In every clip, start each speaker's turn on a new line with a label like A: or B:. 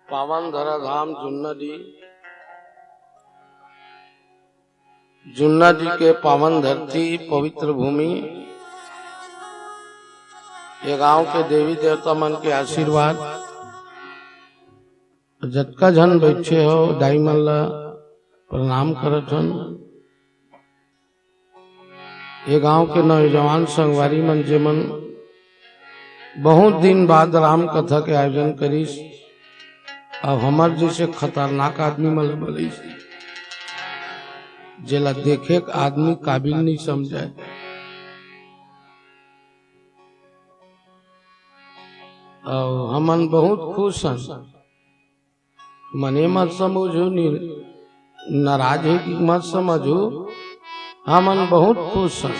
A: पावन धराधाम जुन्नडी जुन्नडी के पावन धरती पवित्र भूमि, ये गांव के देवी देवता मन के आशीर्वाद जतका जन बैठे हो दाई मन ला प्रणाम करत हन। ये गांव के नौजवान संगवारी मन जेमन बहुत दिन बाद राम कथा के आयोजन करीस, अब हमार जैसे खतरनाक आदमी मन बोले जेला देखे आदमी काबिल नहीं समझे। और हमन बहुत खुश हैं, मने मत समझो, नाराज है कि मत समझो, हमन बहुत खुश हैं।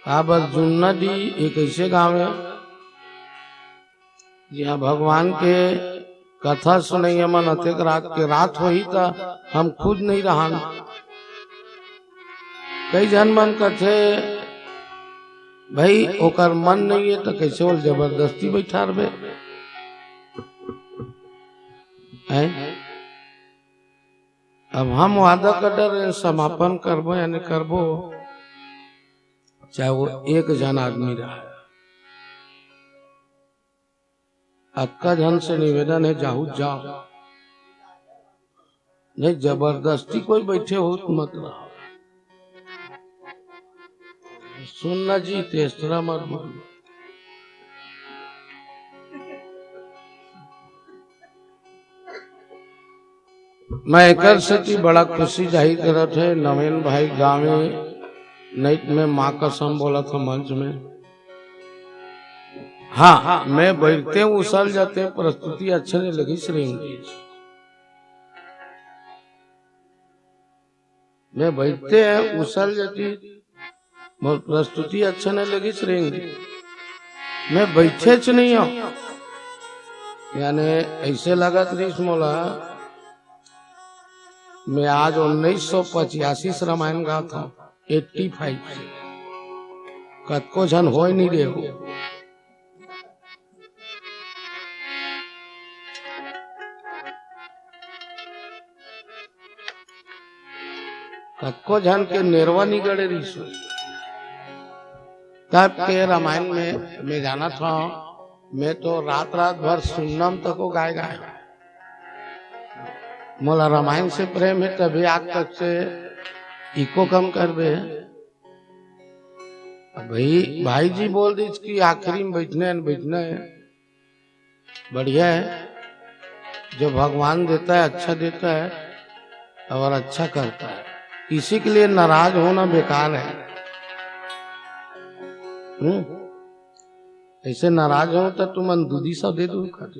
A: काबर जुन्नडी एक ऐसे गांव है जहाँ भगवान के कथा सुनैया मन अतेक रात होही था हम खुद नहीं रहन। कई जन मन कथे भाई ओकर मन नहीं है तो कैसे वो जबरदस्ती बैठा रहे हैं। अब हम वादा कर समापन करबो या नहीं करबो, चाहे वो एक जन आदमी रहा। अक्का जन से निवेदन है जाहू जाओ, नहीं जबरदस्ती कोई बैठे हो तो मत रहो। सुनना जी तेसरा मत बोलो। मैं एकर से बड़ा खुशी जाहिर करत है। नवीन भाई गाँव नैत में माँ कसम बोला था मंच में। हाँ, मैं बैठते उछल जाते, प्रस्तुति अच्छे नहीं लगी श्रेणी, मैं बैठते हैं उछल जाती, प्रस्तुति अच्छा नहीं लगी श्रेणी, मैं बैठे च नहीं हूं। यानी ऐसे लगा त्रिश मोला मैं आज 1985 से रामायण गा था, 85 से कतको जन हो ही नहीं रहे। कतको जन के निर्वा नहीं गड़े रीसो। तब के रामायण में मैं जाना था, मैं तो रात भर सुनम तक को गाय गाया। मोला रामायण से प्रेम है, तभी आज तक से इको कम कर बे। भाई जी बोल दी कि आखिरी में बैठना है, बढ़िया है। जो भगवान देता है अच्छा देता है और अच्छा करता है, इसी के लिए नाराज होना बेकार है। ऐसे नाराज हो तो तुम दूधी सा दे दो खाते।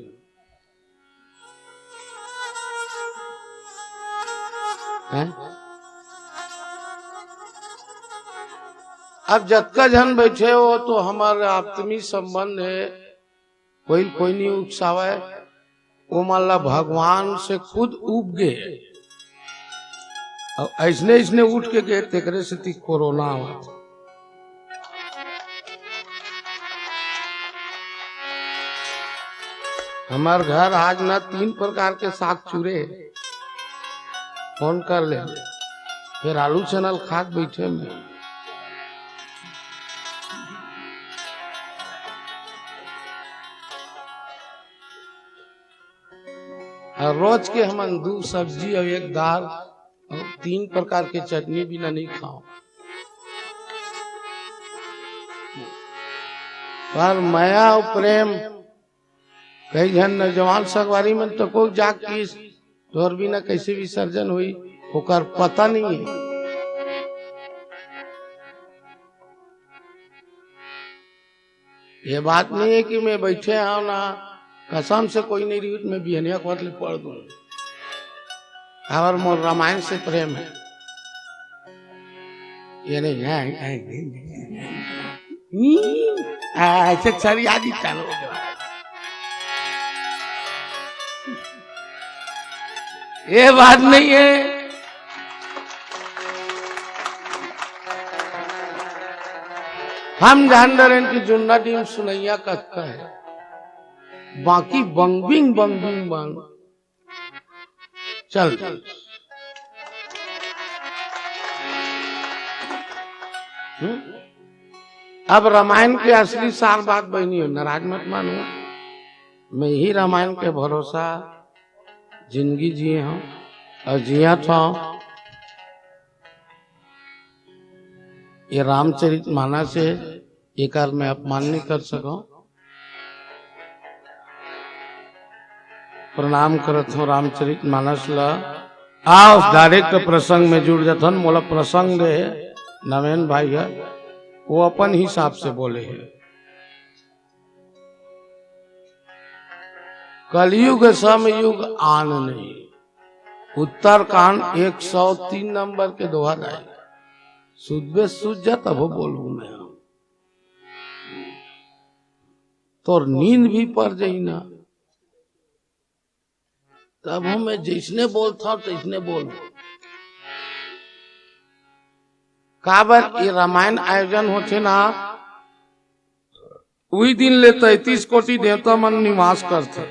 A: अब जतका जन बैठे हो तो हमारे आत्मी संबंध है, कोई नहीं उकसावे। वो मान ला भगवान से खुद उब गए, और ऐसने उठ के गए तेकरे से कोरोना हुआ। हमार घर आज ना 3 प्रकार के साग चूरे, फोन कर ले, फिर आलू चनल खाक बैठे में। और रोज के हम 2 सब्जी और 1 दाल और 3 प्रकार के चटनी बिना नहीं खाओ। पर माया और प्रेम कई जन नौजवान संगवारी में तो को जाग की तोर बिना कैसे विसर्जन हुई ओकर पता नहीं है। ये बात नहीं है कि मैं बैठे हूं ना, कसम से कोई नहीं रही मैं बिहनिया को पढ़ दूं। और मोर रामायण से प्रेम है, ये नहीं ऐसे सारी आदि चालू हो जाए। ये बात नहीं है। हम जान रहे हैं कि जुन्नडी सुनैया कथा है, बाकी बंग बंग चल। अब रामायण के असली सार बात बनी हो, नाराज मत मानो। मैं ही रामायण के भरोसा जिंदगी जिए हूं और जिया था। ये रामचरित मानस है, एक मैं अपमान नहीं कर सका। प्रणाम करत हूँ रामचरित मानस ला। आओ डायरेक्ट प्रसंग में जुड़ जाता। मोला प्रसंग दे नवीन भाई है, वो अपन हिसाब से बोले हैं। कलयुग समयुग आन नहीं। उत्तरकांड 103 नंबर के दोहा जाए। सुधबे सूझ जा तब बोलू मैं। तो नींद भी पड़ जाई ना, तब मैं जिसने बोलता हूं तैसने बोलू। काबर ये रामायण आयोजन होते ना, वही दिन ले 33 कोटि देवता मन निवास करते।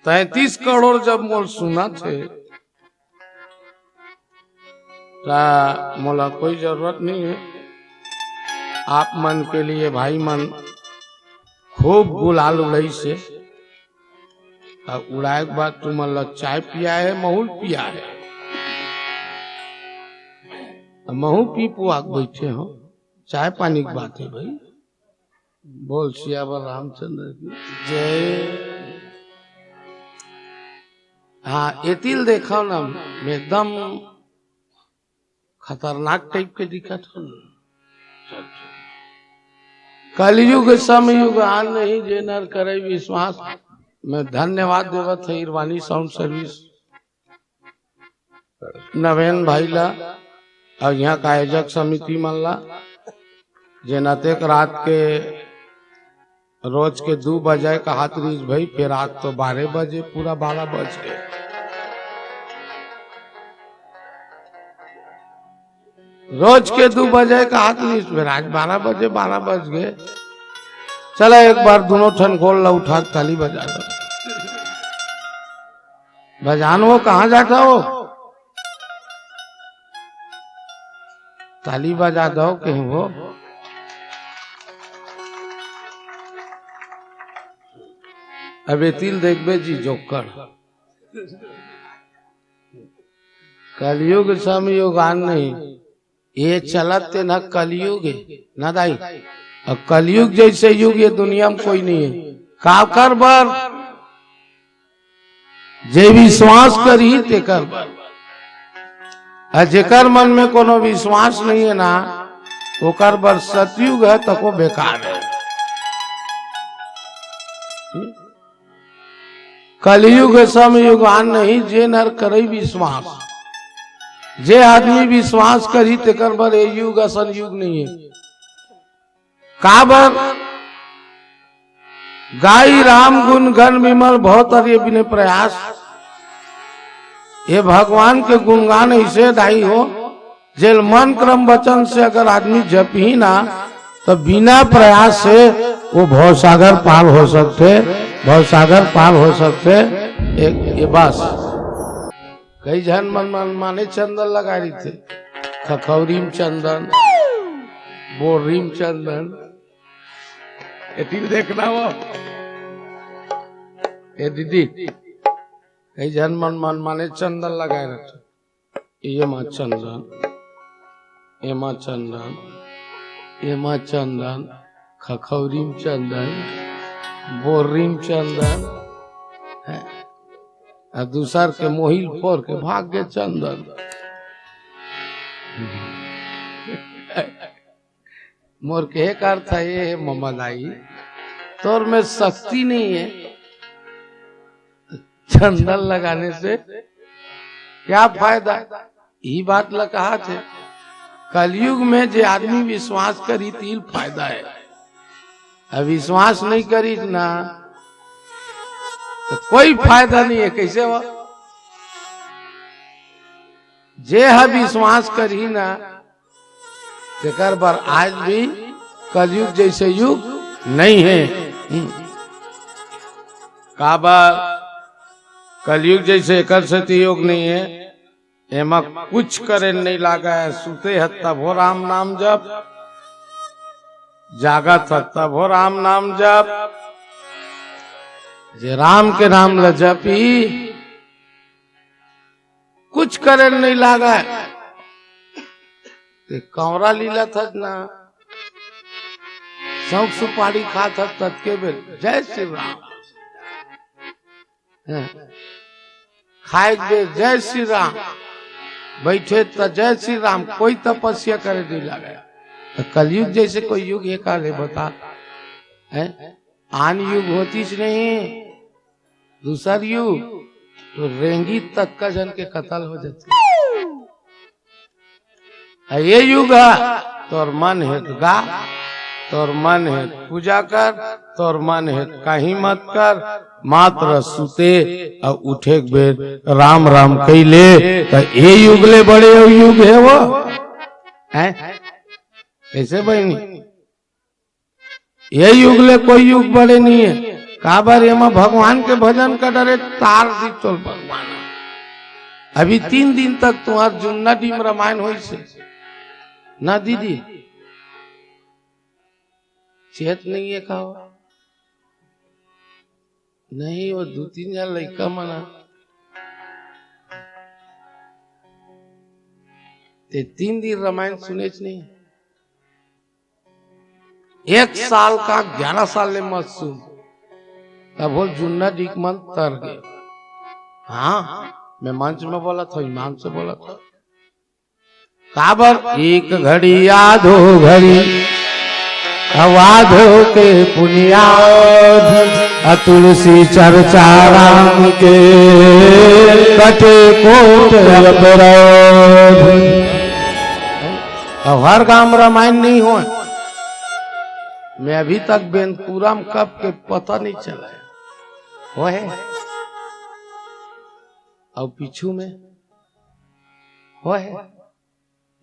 A: 33 करोड़ जब मोल सुना थे, मोला कोई जरूरत नहीं है। आप मन के लिए भाई मन खूब गुलाल उड़ाई से उड़ाए के बाद तुम चाय पिया है, महूल पिया है। महू पी पुआ बैठे हो, चाय पानी की बात है भाई। बोल सियावर रामचंद्र की जय। हाँ एतिल देखा ना, एकदम खतरनाक टाइप के दिखा था। कलयुग समयुग आन नहीं, जे नर करे विश्वास। मैं धन्यवाद देवा था इरवानी साउंड सर्विस नवीन भाई ला और यहाँ का आयोजक समिति मन ला, जे नतेक रात के रोज के 2 बजे का हाथ रीच भाई, फिर रात तो 12 बजे, पूरा 12 बज गए। रोज के 2 बजे का हाथ रीच, फिर आज 12 बजे 12 बज गए। चला एक बार दोनों ठन खोल ला, उठा ताली बजा दो। बजान वो कहाँ जाता हो, ताली बजा दो कहीं वो। अबे तिल देखबे जी जोकर। कलयुग समयुग आन नहीं, ये चलते न कलयुग न दाई। और कलयुग जैसे युग ये दुनिया में कोई नहीं है। काकर बर जे विश्वास करी तेकर बर। जेकर मन में कोनो विश्वास नहीं है ना, ओकर बर सतयुग है तो को बेकार है। कलयुग समयुग आन नहीं, जे नर करे विश्वास। जे आदमी विश्वास करी तेकर बर ये युग असल युग नहीं है। काबर गाई राम गुण गण विमल बहुत अरे बिने प्रयास। ये भगवान के गुणगान ऐसे दाई हो, जेल मन क्रम वचन से अगर आदमी जप ही ना, तो बिना प्रयास से वो भवसागर पार हो सकते। भवसागर पार हो सकते। ये बस कई जन मन माने चंदन लगा रही थे, खखौरीम चंदन, बोरीम चंदन। देखना वो ये दीदी, कई जन मन माने चंदन लगाए रहते। ये माँ चंदन, ये माँ चंदन, ये माँ चंदन, खखौरीम चंदन, बोरीम चंदन है। और दूसर के मोहिल फोर के भाग्य चंदन। मोर के एक अर्थ है ये ममदाई, तोर में शक्ति नहीं है चंदन लगाने से क्या फायदा। यही बात ला कहा थे, कलयुग में जे आदमी विश्वास करी तिल फायदा है। अब विश्वास नहीं करी ना तो कोई फायदा नहीं है। कैसे हो, जे है विश्वास करी ना, तेकर पर आज भी कलयुग जैसे युग नहीं है। काबा कलयुग जैसे एकर से तो योग नहीं है, एमा कुछ करे नहीं लागा है। सुते है तब हो राम नाम जप, जागत है तब हो राम नाम जप। जे राम के नाम ल जपी कुछ करे नहीं लागा है। कौरा लीला था ना, शौक सुपारी खा था तत्के बेर जय श्री राम खाए दे जय श्री राम, बैठे तो जय श्री राम, कोई तपस्या करे नहीं लगा। तो कलयुग जैसे कोई युग है काले बता है, आन युग होती नहीं, दूसर युग तो रेंगी तक का जन के कत्ल हो जाते। ये युग है तोर मन है गा, तोर मन है पूजा कर, तोर मन है कहीं मत कर, मात्र सुते और उठे बेर राम राम कैले। तो ये युग ले बड़े युग है वो है ऐसे बहनी, ये युग ले कोई युग बड़े नहीं है। काबर एमा भगवान के भजन का डरे तार दी तो भगवान। अभी 3 दिन तक तुम्हार जुन्ना टीम रामायण हो से ना दीदी चेत नहीं है कहो नहीं, वो 2-3 हजार लड़का मना ते 3 दिन रामायण सुने नहीं। 1 साल का 11 साल ले मत सुन, तब बोल जुन्ना डिक मन तर गए। हाँ मैं मंच में बोला था, ईमान से बोला था। काबर एक घड़ी याद हो घड़ी अवाधो के पुनियाद, तुलसी चर्चा राम के कटे कोट अपराध। अब हर गांव रामायण नहीं हो, मैं अभी तक बेनपुरा में कब के पता नहीं चला है वो है। और पीछू में वो है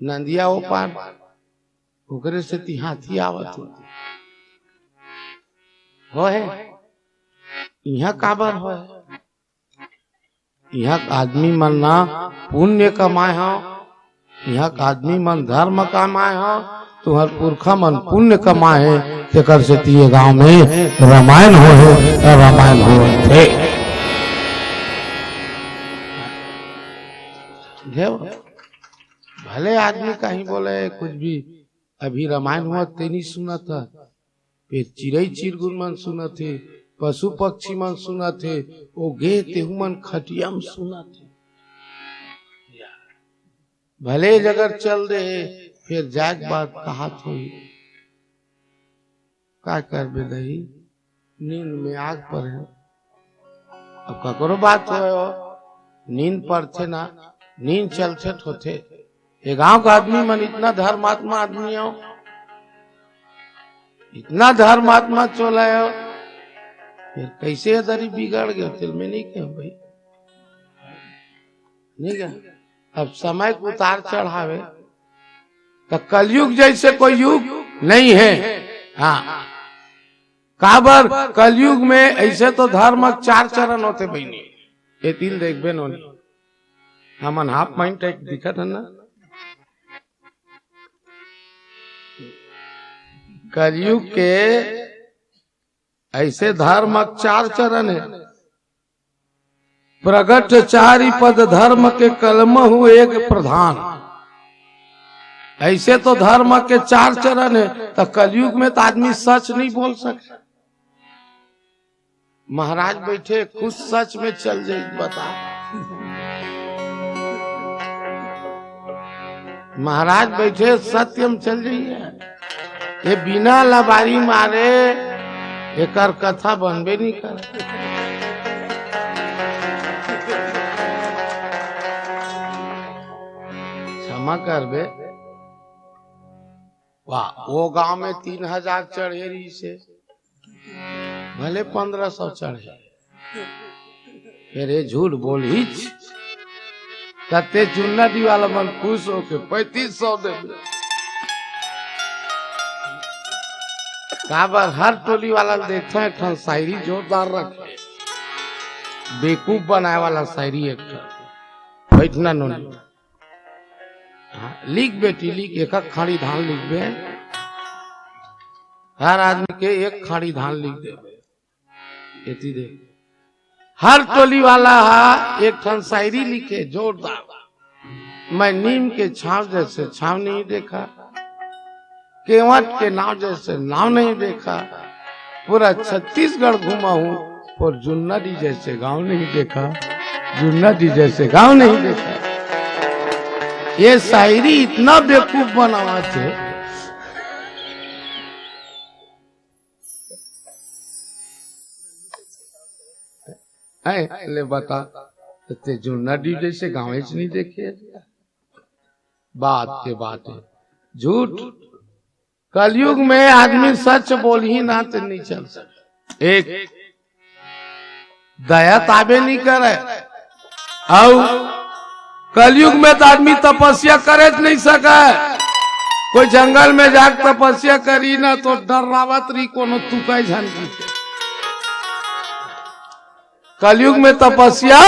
A: नंदिया वो पार ओकरे से ती हाथी आवत हो है। यहाँ काबर हो, यहाँ आदमी मन ना पुण्य कमाए हो, यहाँ आदमी मन धर्म कमाए हो, तुम्हार पुरखा मन पुण्य कमाए तेकर से तीये गांव में रामायण हो रामायण हो थे। भले आदमी कहीं बोले कुछ भी, अभी रामायण हुआ ते नहीं सुना था, फिर चिड़ई चिरगुन मन सुना थे, पशु पक्षी मन सुना थे, वो गे तेहु मन खटिया में सुना थे। भले जगह चल रहे फिर जाग बात कहा थो का कर दही नींद में आग पर है। अब ककरो बात हो नींद पर थे ना, नींद चलते होते। ये गांव का आदमी मन इतना धर्मात्मा आदमी हो, इतना धर्मात्मा चोला हो, फिर कैसे दरी बिगड़ गए तिल में नहीं कह भाई नहीं क्या। अब समय को उतार चढ़ावे तो कलयुग जैसे कोई युग नहीं है। हाँ काबर कलयुग में ऐसे तो धर्म 4 चरण होते बहनी, ये तिल देख बे नोनी हमन हाफ माइंड एक दिखत है ना। कलयुग के ऐसे धर्म 4 चरण है। प्रगट 4 पद धर्म के कलम हुए एक प्रधान। ऐसे तो धर्म के 4 चरण है, तो कलयुग में तो आदमी सच नहीं बोल सकता। महाराज बैठे खुद सच में चल जाए बता। महाराज बैठे सत्यम चल जाइए, ये बिना लबारी मारे एक कथा बनबे नहीं कर। क्षमा कर बे वाह, वो गांव में 3000 चढ़ेरी से भले 1500 चढ़े, फिर ये झूठ बोल ही करते चुन्ना दी वाला मन खुश होके 3500 दे। काबर हर टोली वाला देखते हैं शायरी जोरदार रखे, बेवकूफ बनाए वाला शायरी एक बैठना नो लिख बेटी लिख, एक खाड़ी धान लिख बे, हर आदमी के एक खाड़ी धान लिख दे, दे हर टोली वाला एक ठन शायरी लिखे जोरदार। मैं नीम के छाव जैसे छाव नहीं देखा, केवट के नाव जैसे नाव नहीं देखा, पूरा छत्तीसगढ़ घूमा हूँ और जुन्ना दी जैसे गांव नहीं देखा, जुन्ना दी जैसे गांव नहीं देखा। ये शायरी इतना बेवकूफ बनावा थे, ले बता ते जुन्ना दी जैसे गांव नहीं देखे। बात के बात है झूठ। कलयुग में आदमी सच बोल ही ना तो नहीं चल सकता। एक दया ताबे नहीं करे, और कलयुग में तो आदमी तपस्या करे नहीं सका। कोई जंगल में जाकर तपस्या करी ना तो डरावत रही कोनो तुकाई झनकी। कलयुग में तपस्या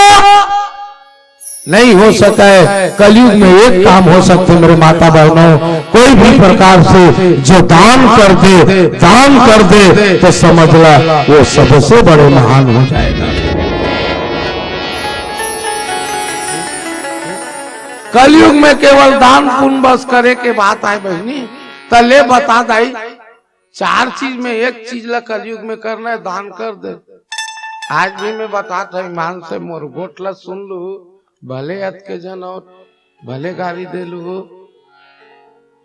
A: नहीं हो सका है। कलयुग में एक काम हो सकते मेरे माता बहनों, कोई भी प्रकार से जो दान कर दे तो समझ ला वो सबसे बड़े महान हो जाएगा। कलयुग में केवल दान पुण्य बस करे के बात आए बहनी। तले बता दाई 4 चीज में एक चीज ला कलयुग में करना है, दान कर दे। आज भी मैं बताता ईमान से मोर गोटला सुन लू, भले अत के जन और भले गाली दे लू,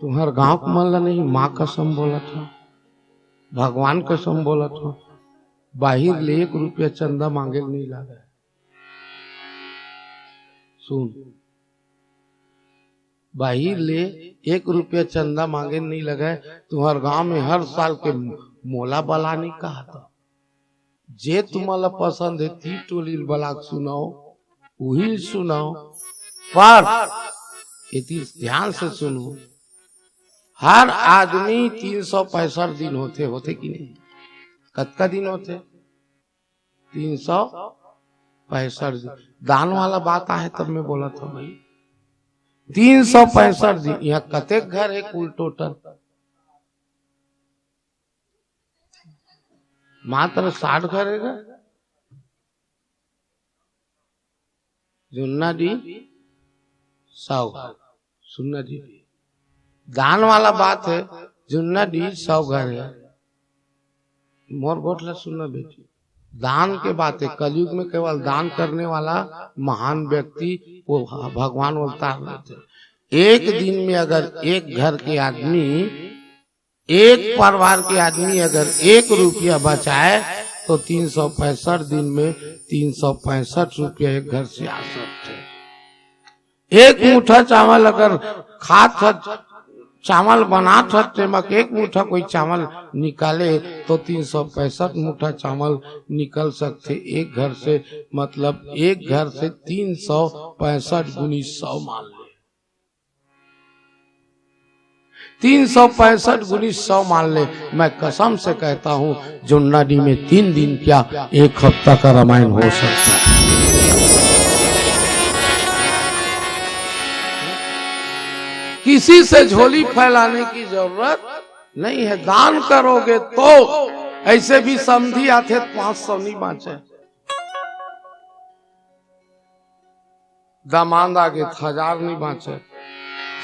A: तुम्हार गांव को मन ला नहीं, माँ कसम बोला था, भगवान कसम बोला था, बाहिर ले 1 रुपया चंदा मांगे नहीं लगा। सुन, बाहिर ले 1 रुपया चंदा मांगे नहीं लगा। तुम्हार गांव में हर साल के मोला बला नहीं कहा था। जे तुम्हारा पसंद है ती टोली बलाक सुनाओ, वही सुनाओ, पर इतनी ध्यान से सुनो। हर आदमी 365 दिन होते कि नहीं? कतका दिन होते? 365 दिन। दान वाला बात आए तब मैं बोला था भाई 365 दिन। यहाँ कतेक घर है कुल टोटल? मात्र 60 घर है। जुन्ना दी 100 घर, सुन्ना दी दान वाला बात है। जुन्ना दी 100 घर है। मोर गोटला सुनना बेटी, दान के बात है। कलयुग में केवल दान करने वाला महान व्यक्ति वो भगवान अवतार लेते। एक दिन में अगर एक घर के आदमी, एक परिवार के आदमी अगर 1 रुपया बचाए तो 365 दिन में 365 रुपया एक घर से आ सकते। एक मुठ्ठा चावल अगर खात चावल बनात मक 1 मुठ्ठा कोई चावल निकाले तो 365 मुठ्ठा चावल निकल सकते एक घर से। मतलब एक घर से 365 गुनी 100 मान ले, 365 गुनी 100 मान ले। मैं कसम से कहता हूँ जुन्नाडी में 3 दिन क्या 1 हफ्ता का रामायण हो सकता है। किसी से झोली फैलाने की जरूरत नहीं है। दान करोगे तो ऐसे भी समझी आते 500 नहीं बांचे, दामाद आगे 1000 नहीं बांचे,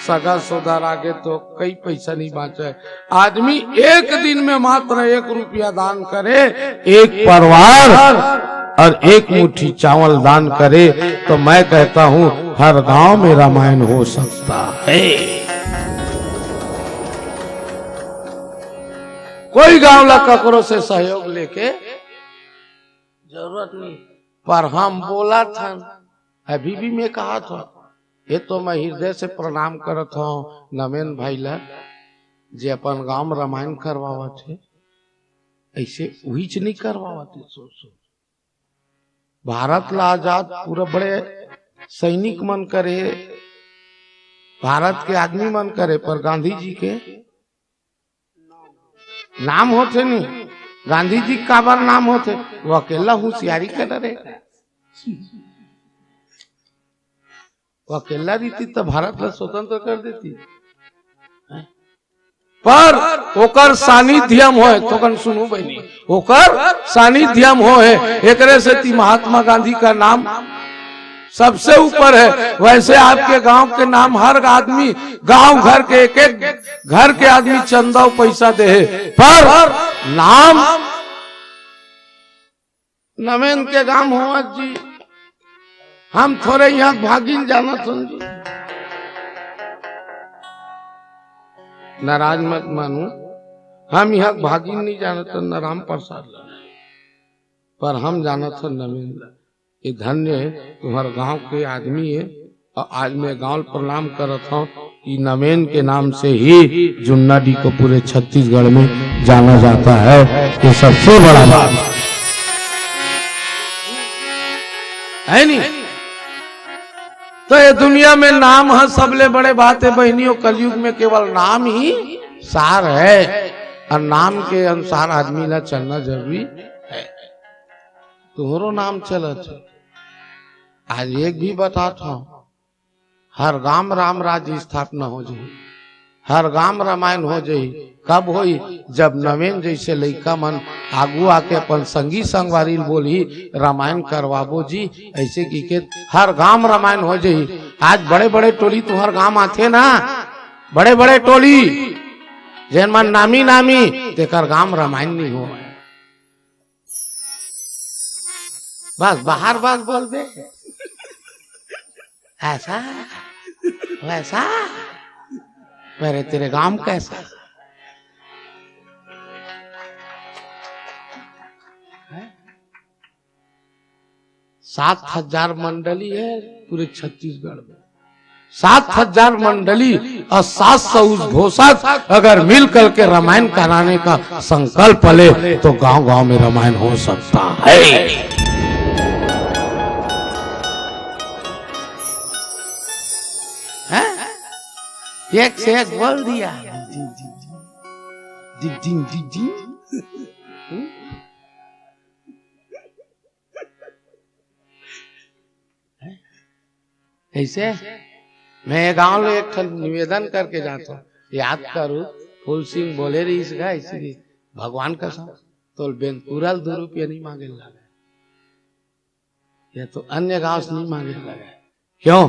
A: सगा सोदर आगे तो कई पैसा नहीं बांचे। आदमी एक दिन में मात्र 1 रुपया दान करे, एक परिवार और 1 मुट्ठी चावल दान करे तो मैं कहता हूँ हर गांव में रामायण हो सकता है। कोई गांव ला ककरो से सहयोग लेके जरूरत नहीं। पर हम बोला था, अभी भी मैं कहा था, ये तो मैं हृदय से प्रणाम करत हूँ नमेन भाई ला जे अपन गांव में रामायण करवावा थे। ऐसे वही च नहीं करवावा थे। सोचो भारत ला आजाद पूरा बड़े सैनिक मन करे, भारत के आदमी मन करे, पर गांधी जी के नाम होते नहीं। गांधी जी का बार नाम होते, वो अकेला होशियारी कर रहे। वो अकेला रहती तो भारत ला स्वतंत्र कर देती, पर ओकर सानिध्यम होए तो कन सुनू बहनी, ओकर सानिध्यम होए, एकरे से ती महात्मा गांधी का नाम सबसे ऊपर है। वैसे आपके गांव के नाम हर आदमी, गांव घर के एक एक घर के आदमी चंदा पैसा दे, पर नाम नवेन के गांव हुआ जी। हम थोड़े यहाँ भागिल जाना समझी, नाराज मत मानो, हम यहाँ भागिल नहीं जाना था न राम प्रसाद, पर हम जाना था नवेन। ये धन्य है तुम्हारे गांव के आदमी है, और आज मैं गांव प्रणाम करता हूँ कि नवेन के नाम से ही जुन्नाडी को पूरे छत्तीसगढ़ में जाना जाता है। ये सबसे बड़ा बात है नहीं। तो ये दुनिया में नाम है सबले बड़े बात है बहनियों, कलयुग में केवल नाम ही सार है, और नाम के अनुसार आदमी ला चलना जरूरी है। तुम्हारो नाम चलत है। आज एक भी बताता हूं, हर गांव राम राज्य स्थापना हो जाए, हर गांव रामायण हो जाए। कब होई? जब नवेन जैसे लड़का मन आगू आके अपन संगी संगवारी बोली रामायण करवाबो जी, ऐसे की के हर गांव रामायण हो जाए। आज बड़े बड़े टोली तुम्हार गांव आते ना, बड़े बड़े टोली जैन मन नामी नामी, तेकर गांव रामायण नहीं हो, बस बाहर बात बोल दे, ऐसा वैसा, मेरे तेरे गांव कैसा। 7,000 मंडली है पूरे छत्तीसगढ़ में, 7,000 मंडली और 700 घोषक अगर मिल करके रामायण कराने का संकल्प ले तो गांव गांव में रामायण हो सकता है। एक से एक बोल दिया, ऐसे मैं गांव में एक निवेदन करके जाता हूँ, याद करो फूल सिंह बोले रही इसका, इसलिए भगवान का सब तो बेनपुरल 2 रुपया नहीं मांगे लगा, या तो अन्य गांव से नहीं मांगे लगा। क्यों?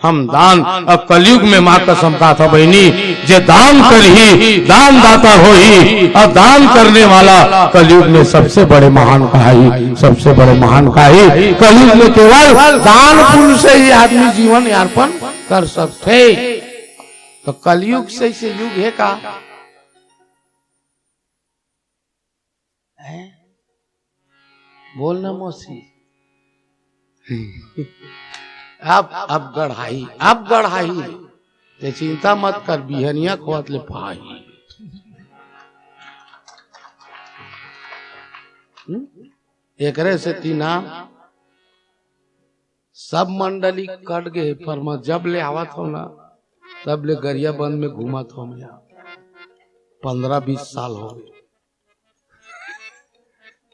A: हम दान, अब कलयुग में मां कसम का था बहनी, जे दान कर ही दान दाता हो ही, और दान करने वाला कलयुग में सबसे बड़े महान का ही, सबसे बड़े महान का ही। कलयुग में केवल दान पुण्य से ही आदमी जीवन यापन कर सकते। तो कलयुग से युग है का बोलना मौसी अब गढ़ाई ते चिंता मत कर, बिहनिया खोत ले पाई। एकरे से तीना सब मंडली कट गए, पर मैं जब ले आवत हो ना तब ले गरिया बंद में घूमत हो, मैं 15-20 साल हो गए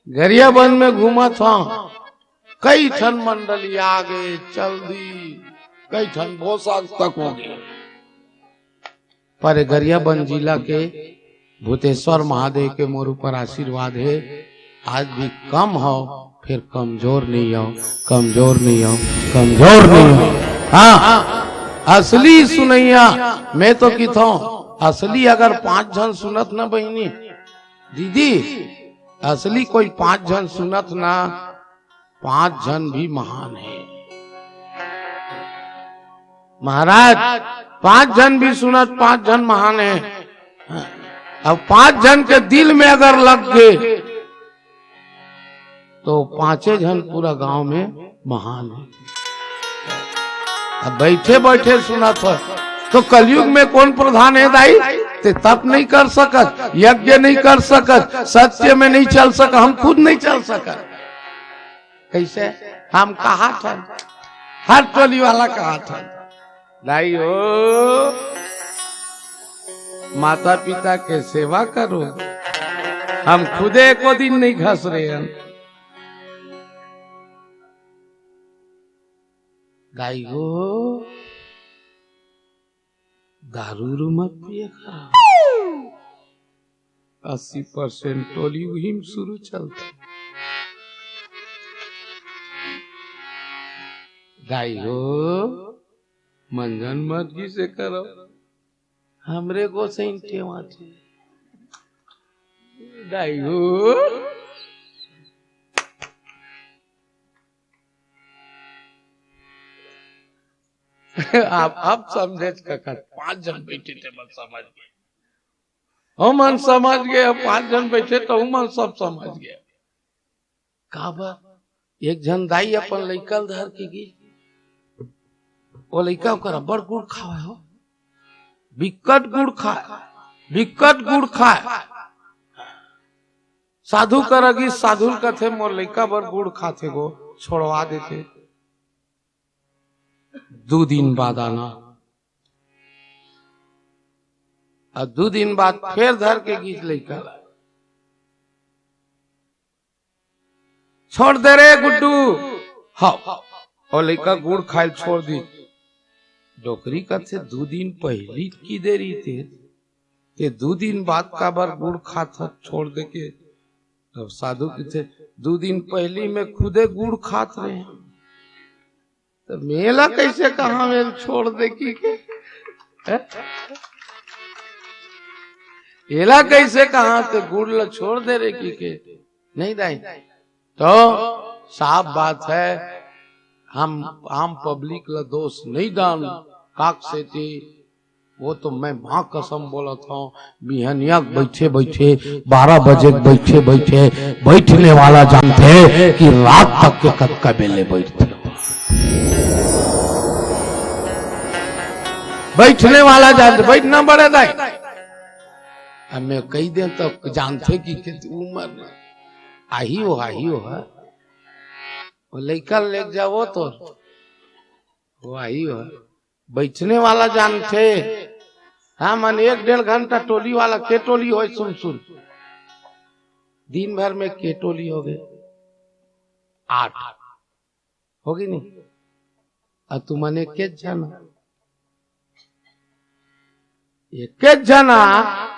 A: गरिया बंद में घूमत हो। कई ठन मंडली आ गए चल दी, कई ठन भोसा तक हो गए, पर गरियाबंद जिला के भूतेश्वर महादेव के मोर ऊपर आशीर्वाद है, आज भी कम हो फिर कमजोर नहीं हो, कमजोर नहीं हो, कमजोर नहीं हो। हाँ असली सुनैया मैं तो किथो असली, अगर 5 जन सुनत ना बहनी दीदी, असली कोई 5 जन सुनत ना, 5 जन भी महान है महाराज। 5 जन भी सुनत, 5 जन महान है। अब 5 जन के दिल में अगर लग गए तो 5 जन पूरा गांव में महान है। अब बैठे बैठे सुनत हो तो कलयुग में कौन प्रधान है दाई? ते तप नहीं कर सकत, यज्ञ नहीं कर सकत, सत्य में नहीं चल सका, हम खुद नहीं चल सकत। कैसे? हम कहा था, हर टोली वाला कहा था दाई हो माता पिता के सेवा करो, हम खुदे को दिन नहीं घस रहे हैं। गाई हो दारू मत पिए, 80% टोली वही में शुरू चलता। गाई हो मंजन मर्जी से करो, हमरे को सही टेवा थे। गाई हो आप समझे काका, 5 जन बैठे थे, मन समझ गए, हम मन समझ गए। 5 जन बैठे तो मन सब समझ गया। काबर एक जन दाई अपन लइकल धर के गी, वो लइका ओकर बड़ गुड़ खावे हो, बिकट गुड़ खाए, बिकट गुड़ खाए। साधु करगी, साधु कथे मोर लइका बड़ गुड़ खाते गो, छोड़वा देते। 2 दिन बाद आना, और 2 दिन बाद फिर धर के गीत लइका, छोड़ दे रे गुड्डू। हाँ, और लइका गुड़ खाए छोड़ दी। डोकरी का थे 2 दिन पहली की देरी थे, ते 2 दिन बाद का बार गुड़ खाता छोड़ दे के। अब साधु के थे 2 दिन पहली में खुदे गुड़ खात रहे हैं, तो मेला कैसे कहा मेल छोड़ दे की के? एला कैसे कहा तो गुड़ ल छोड़ दे रे की के? नहीं दाई, तो साफ बात है, हम आम पब्लिक ला दोष नहीं डाल काक से थी। वो तो मैं माँ कसम बोला था, बिहनिया बैठे बैठे 12 बजे बैठे बैठे बैठने वाला जानते कि रात तक के कब का बेले बैठते, बैठने वाला जानते, बैठना बड़े दाई। हमें कई दिन तक जानते कि उम्र में आई हो है, वो लइका ले जाओ तो वो आई हो, बैठने वाला जानते। हाँ मन 1-1.5 घंटा टोली वाला के टोली हो, सुन दिन भर में के टोली हो गए 8 होगी नहीं, और तुमने के जाना एक जना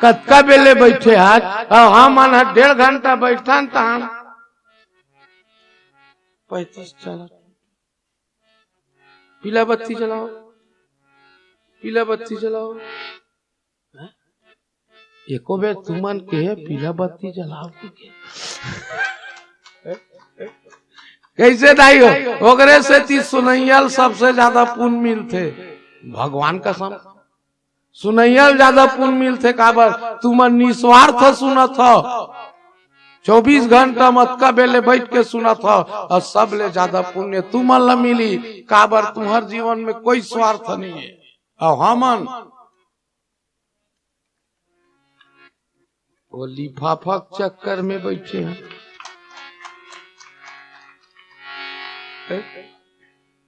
A: कतका बेले बैठे आज, हाँ मन 1.5 घंटा बैठा 35 चला। पीला बत्ती जलाओ, पीला बत्ती जलाओ। एको बेर तुमन के पीला बत्ती जलाओ के कैसे दाई हो? ओकरे से ती सुनैयल सबसे ज्यादा पुण्य मिलते, भगवान का सम सुनैयल ज्यादा पुण्य मिलते। काबर तुमन निस्वार्थ सुनत हो, 24 घंटा मत का बेले बैठ के सुनत हो, और सब ले ज्यादा पुण्य तुमन ला मिली। काबर तुम्हार जीवन में कोई स्वार्थ नहीं है, और हमन वो लिफाफा चक्कर में बैठे हैं।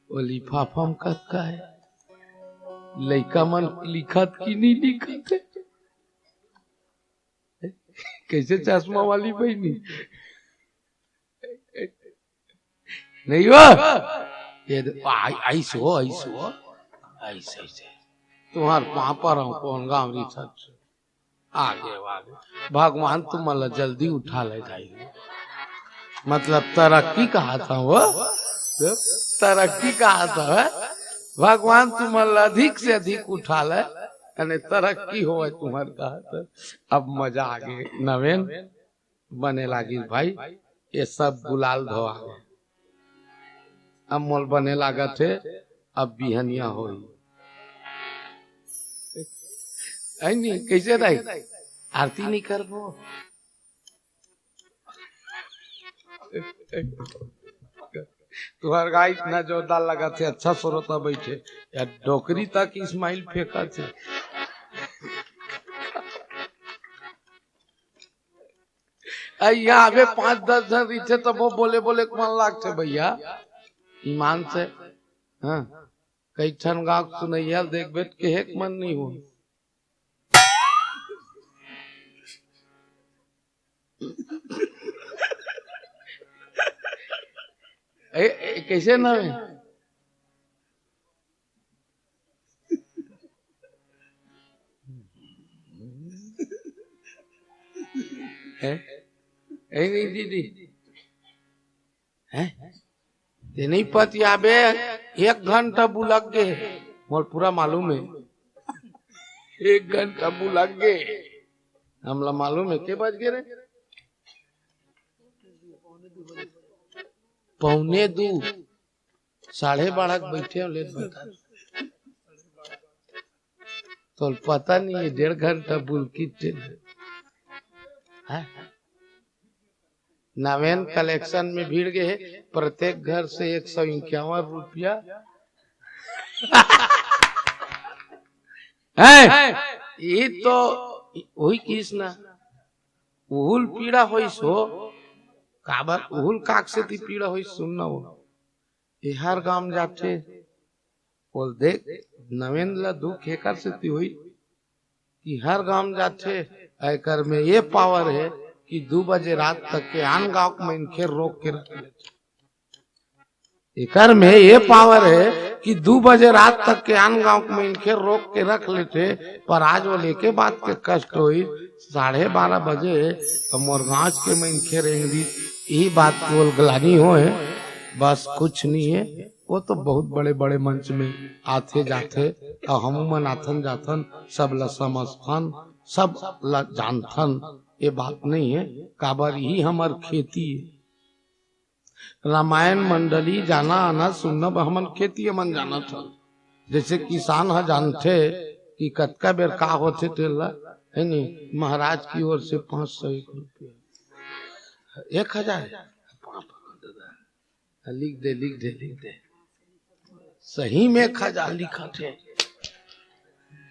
A: वो लिफाफा में का है, लइका मन लिखत की नहीं लिखत है। कैसे चश्मा वाली बहनी नहीं हो, ये ऐसो तुम्हार वहां पर हूँ कौन गाँव रिसर्च आगे भगवान तुम्हारा जल्दी उठा ले जाएगी। मतलब तरक्की कहा था, वो तरक्की कहा था, भगवान तुम्हारा अधिक से अधिक उठा ले, तरक्की हो तुम्हारे कहा था। अब मजा आ गए, नवीन बने लागी भाई, ये सब गुलाल धोआ गए, अब मोल बने लागा थे, अब बिहनिया हो नहीं। कैसे रही आरती नहीं करबो? तुम्हार गाय इतना जोरदार लगा थे, अच्छा सोरता बैठे या डोकरी तक इस्माइल फेंका थे। यहाँ 5-10 जन रीते तो वो बोले मन लागते भैया ईमान से। हाँ कई ठन गाँव सुनैया देख बैठ के एक मन नहीं हो। कैसे ना नहीं दीदी है ते नहीं पति आबे 1 घंटा बुलक गे मोर पूरा मालूम है 1 घंटा बुलक गे हमला मालूम है के बज गे रे 1:45 12:30 बैठे हो लेट बता तो पता नहीं है 1.5 घंटा बुलकी है नवेन कलेक्शन में भीड़ गए प्रत्येक घर से 151 रुपया ये तो वही किस ना उहुल पीड़ा होई सो काबर उहुल काक से ती पीड़ा होई सुनना हो ये हर गांव जाते बोल देख नवेन ला दुख एकर से ती हुई कि हर गांव जाते एकर में ये पावर है कि 2 बजे रात तक के आन गांव में इनके रोक के रख लेते एकर में ये पावर है कि 2 बजे रात तक के आन गांव में इनके रोक के रख लेते पर आज वो लेके बात के कष्ट हुई 12:30 बजे मोरगांव के में इनके रहेंगी यही बात केवल गलानी हो है बस कुछ नहीं है वो तो बहुत बड़े बड़े मंच में आते जाते और हम आथन जाथन सब ल समझथन सब ल जानथन ये बात नहीं है काबर ही हमार खेती है रामायण मंडली जाना आना सुनना हमन खेती मन जाना था जैसे किसान है जानते कि कतका बेर का होते तेला है नहीं महाराज की ओर से 501 रुपया 1000 लिख दे सही में 1000 लिखा थे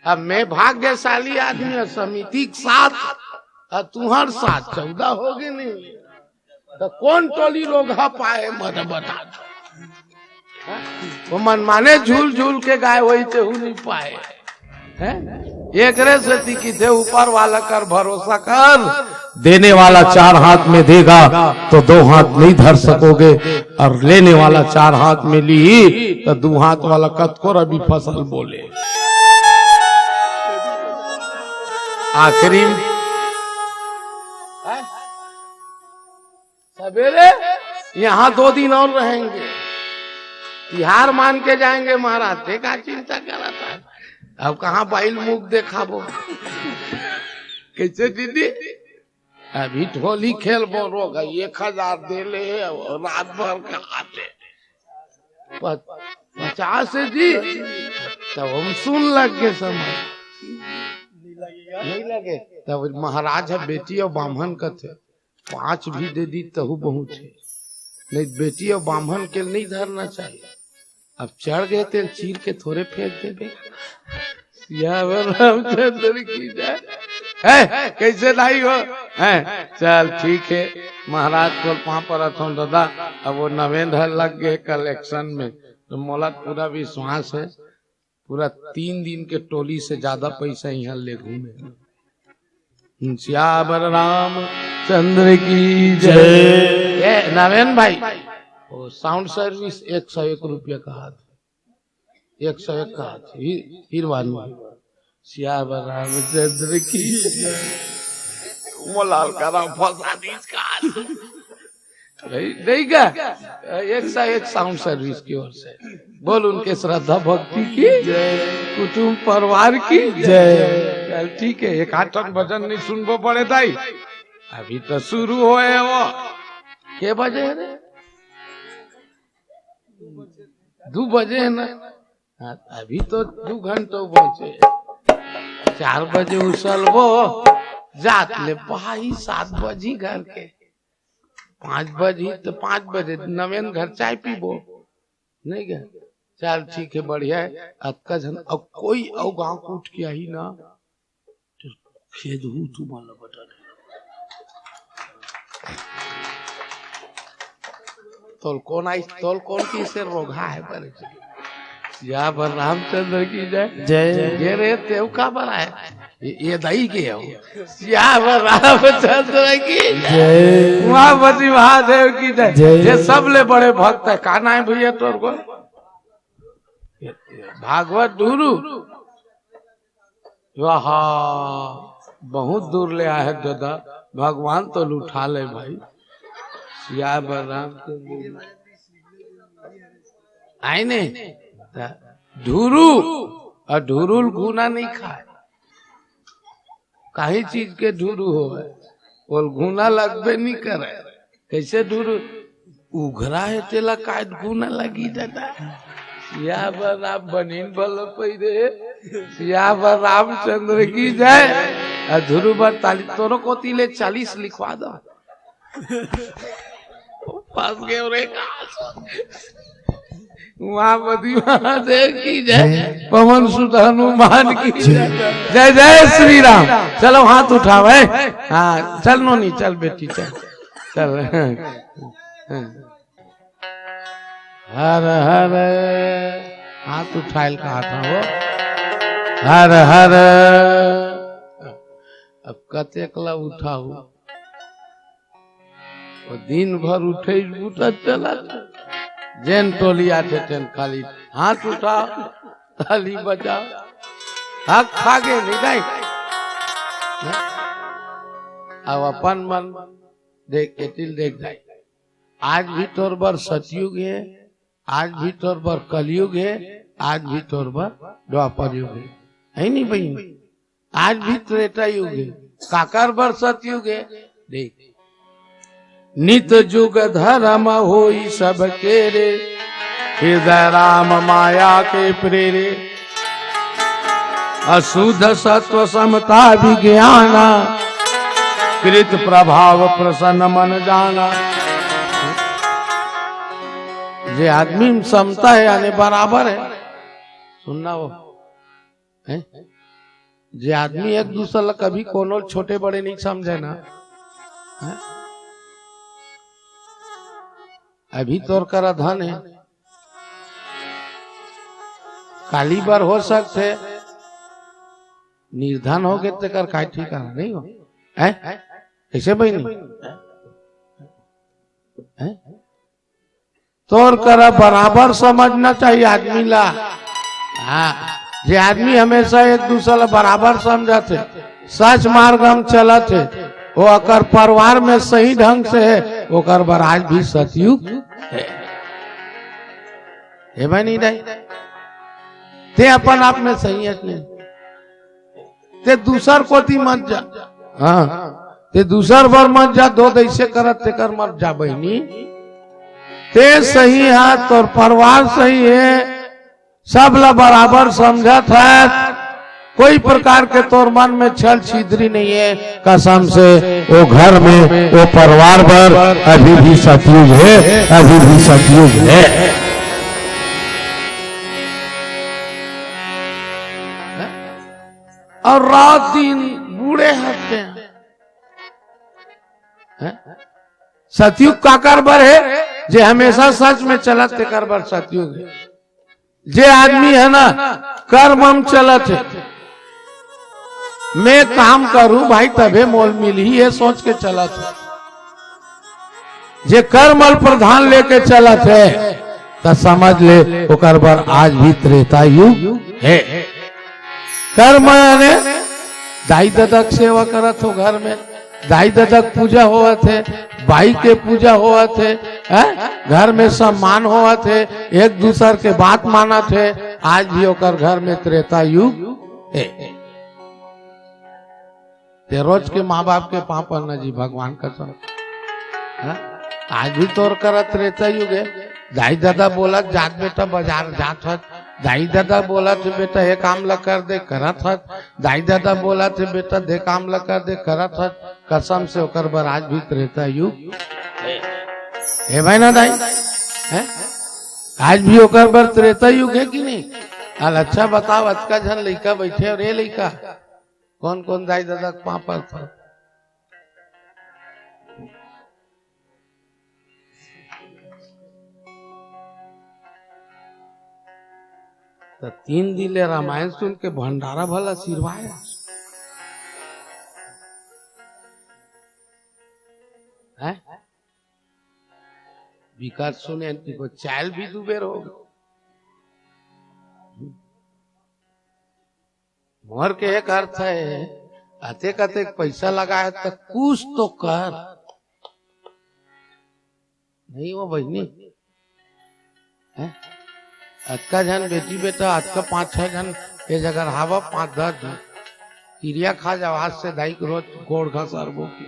A: अब मैं भाग्यशाली आदमी समिति के साथ तुम्हार साथ 14 हो गए नहीं तो कौन टोली लोग पाए मत बता वो मन माने झूल झूल के गाय वही से हो नहीं पाए एक से की दे ऊपर वाला कर भरोसा कर देने वाला 4 हाथ में देगा तो 2 हाथ नहीं धर सकोगे और लेने वाला 4 हाथ में ली तो 2 हाथ वाला कतकोर अभी फसल बोले आखिरी सवेरे यहाँ 2 दिन और रहेंगे तिहार मान के जाएंगे महाराज देखा चिंता करा था अब कहाँ बैल मुख देखा वो कैसे दीदी अभी होली खेल बो रोगा 1000 दे ले रात भर खाते 50 जी तब हम सुन लग गए समय नहीं लगे तब महाराज है बेटी और ब्राह्मण का थे 5 भी दे दी तहु बहुत है नहीं बेटी और ब्राह्मण के नहीं धरना चाहिए अब चढ़ गए तेल चीर के थोड़े फेंक दे रामचंद्र की जाए कैसे नहीं हो चल ठीक है महाराज को वहां पर दादा अब वो नवेंद्र लग गए कलेक्शन में तो मोला पूरा विश्वास है पूरा 3 दिन के टोली से ज्यादा पैसा यहाँ ले घूमे श्यावर रामचंद्र की जय नवेन भाई वो साउंड सर्विस 101 रुपया का हाथ 101 का हाथ फिर श्यावर रामचंद्र की मोलाल का राम फंसा दीज का नहीं क्या 101 साउंड सर्विस की ओर से बोल उनके श्रद्धा भक्ति की जय कुटुंब परिवार की जय ठीक है 1 8 भजन नहीं सुनबो पड़े ताई अभी तो शुरू होए वो के बजे रे 2 बजे है ना अभी तो 2 घंटे बचे 4 बजे उछलबो जात ले भाई 7 बजे घर के 5 बजे तो 5 बजे नवेन घर चाय पीबो नहीं क्या चल ठीक है बढ़िया है अतका जन अब कोई और गांव कूट के आई ना तो खेद हूँ तुम्हारा बता तोल कौन की से रोगा है पर या पर रामचंद्र की जय ये रे तेव का बना है ये दही के हो या पर रामचंद्र की जय महापति महादेव की जय ये सब ले बड़े भक्त है काना है भैया तोर को भागवत गुरु वाह बहुत दूर ले आए दादा भगवान तो लुठा ले भाई सिया बलराम आई नहीं ढूरू और ढूरुल घूना नहीं खाए कहीं चीज के ढूरू हो और घूना लगबे नहीं करे कैसे ढूरू उघरा है तेला काट घूना लगी दादा सिया बलराम बनीन बल पैरे सिया रामचंद्र की जय ध्रुव पर ताली तोरो को तिले 40 लिखवा दो पास गए रे वहाँ महादेव की जय पवन सुत हनुमान की जय जय जय श्री राम। चलो हाथ उठाओ हाँ चल नोनी चल बेटी चल चल हर हर हाथ उठाइल कहा था वो हर हर अब कतेकला उठाऊ और दिन भर उठे उठा चला जैन टोलिया थे तेन खाली हाथ उठा ताली बजाओ हक खागे नहीं गई अब अपन मन देख एतिल देख जाए आज भी तोर बर सतयुग है आज भी तोर बर कलयुग है आज भी तोर बर द्वापर युग है नहीं भाई आज भी त्रेता युग है काकर बर सतयुग है देख नित जुग धर्म होई सब के रे हृदय राम माया के प्रेरे अशुद्ध सत्व समता विज्ञाना कृत प्रभाव प्रसन्न मन जाना जे आदमी में समता है यानी बराबर है सुनना वो है जे आदमी एक दूसरे कभी कोनो छोटे बड़े नहीं समझे ना है? अभी तोर करा धन है काली बार हो सकते निर्धन हो गए तो कर ठिकाना नहीं हो ऐसे भाई नहीं तोर करा बराबर समझना चाहिए आदमी ला हाँ जे आदमी हमेशा एक दूसरे बराबर समझते सच मार्ग हम चलते वो अकर परिवार में सही ढंग से है ओकर बर आज भी सतयुग है भाई नहीं रही ते अपन आप में सही है ते दूसर को ती मत जा हाँ ते दूसर बर मत जा दो ऐसे करत ते कर मत जा बहनी ते सही है तो परिवार सही है सब ला बराबर समझत है कोई प्रकार के तोर मन में छल छिद्री नहीं है कसम से वो घर में वो परिवार पर अभी भी सतयुग है अभी भी सतयुग है और रात दिन बूढ़े हटते हैं सतयुग का कारबर है जे हमेशा सच में चलत ते कारबर सतयुग है जे आदमी है ना कर्म हम चलत है मैं काम करूं भाई तबे मोल मिल ही ये सोच के चला था जे कर्मल प्रधान लेके चला थे तो समझ ले ओकर बर आज भी त्रेता युग है कर्म ने दाई ददक सेवा करत हो घर में दाई ददक पूजा हुआ थे भाई के पूजा हुआ थे घर में सम्मान हुआ थे एक दूसरे के बात माना थे आज भी ओकर घर में त्रेता युग है ते रोज के माँ बाप के पाप पड़ना जी भगवान कसम आज भी तोर करत रहता युग है दाई दादा बोला जात बेटा बाजार जात हत दाई दादा बोला थे बेटा ये काम ला कर दे करत हत दाई दादा बोला थे बेटा दे काम ला कर दे करत हत कसम से ओकर बर आज भी रहता युग है भाई ना दाई है आज भी ओकर बर त्रेता युग है कि नहीं अल अच्छा बताओ आज का जन लड़का बैठे और ये लड़का कौन कौन दाई दादा पापा था तो 3 दिन रामायण सुन के भंडारा भला सिरवाया है विकास सुने को चाल भी दुबेर हो मोहर के एक अर्थ है अतेक अतेक पैसा लगाए तो कुछ तो कर नहीं वो बहनी है अक्का जन बेटी बेटा अक्का 5-6 जन ये जगह हावा 5-10 जन क्रिया खा जाओ हाथ से दाई को रोज गोड़ घास अरबो की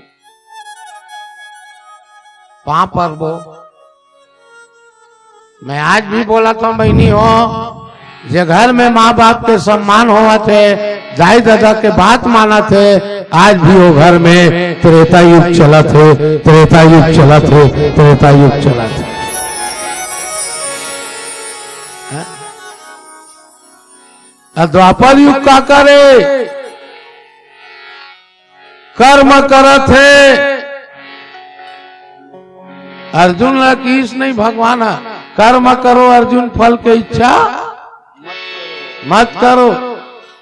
A: पाप अरबो। मैं आज भी बोला था बहनी हो जे घर में माँ बाप के सम्मान हुआ थे दाई दादा के बात माना थे आज भी वो घर में त्रेता युग चला थे त्रेता युग चला थे त्रेता युग चला थे। द्वापर युग का करे कर्म करत है अर्जुन लकीस नहीं भगवान कर्म करो अर्जुन फल के इच्छा मत करो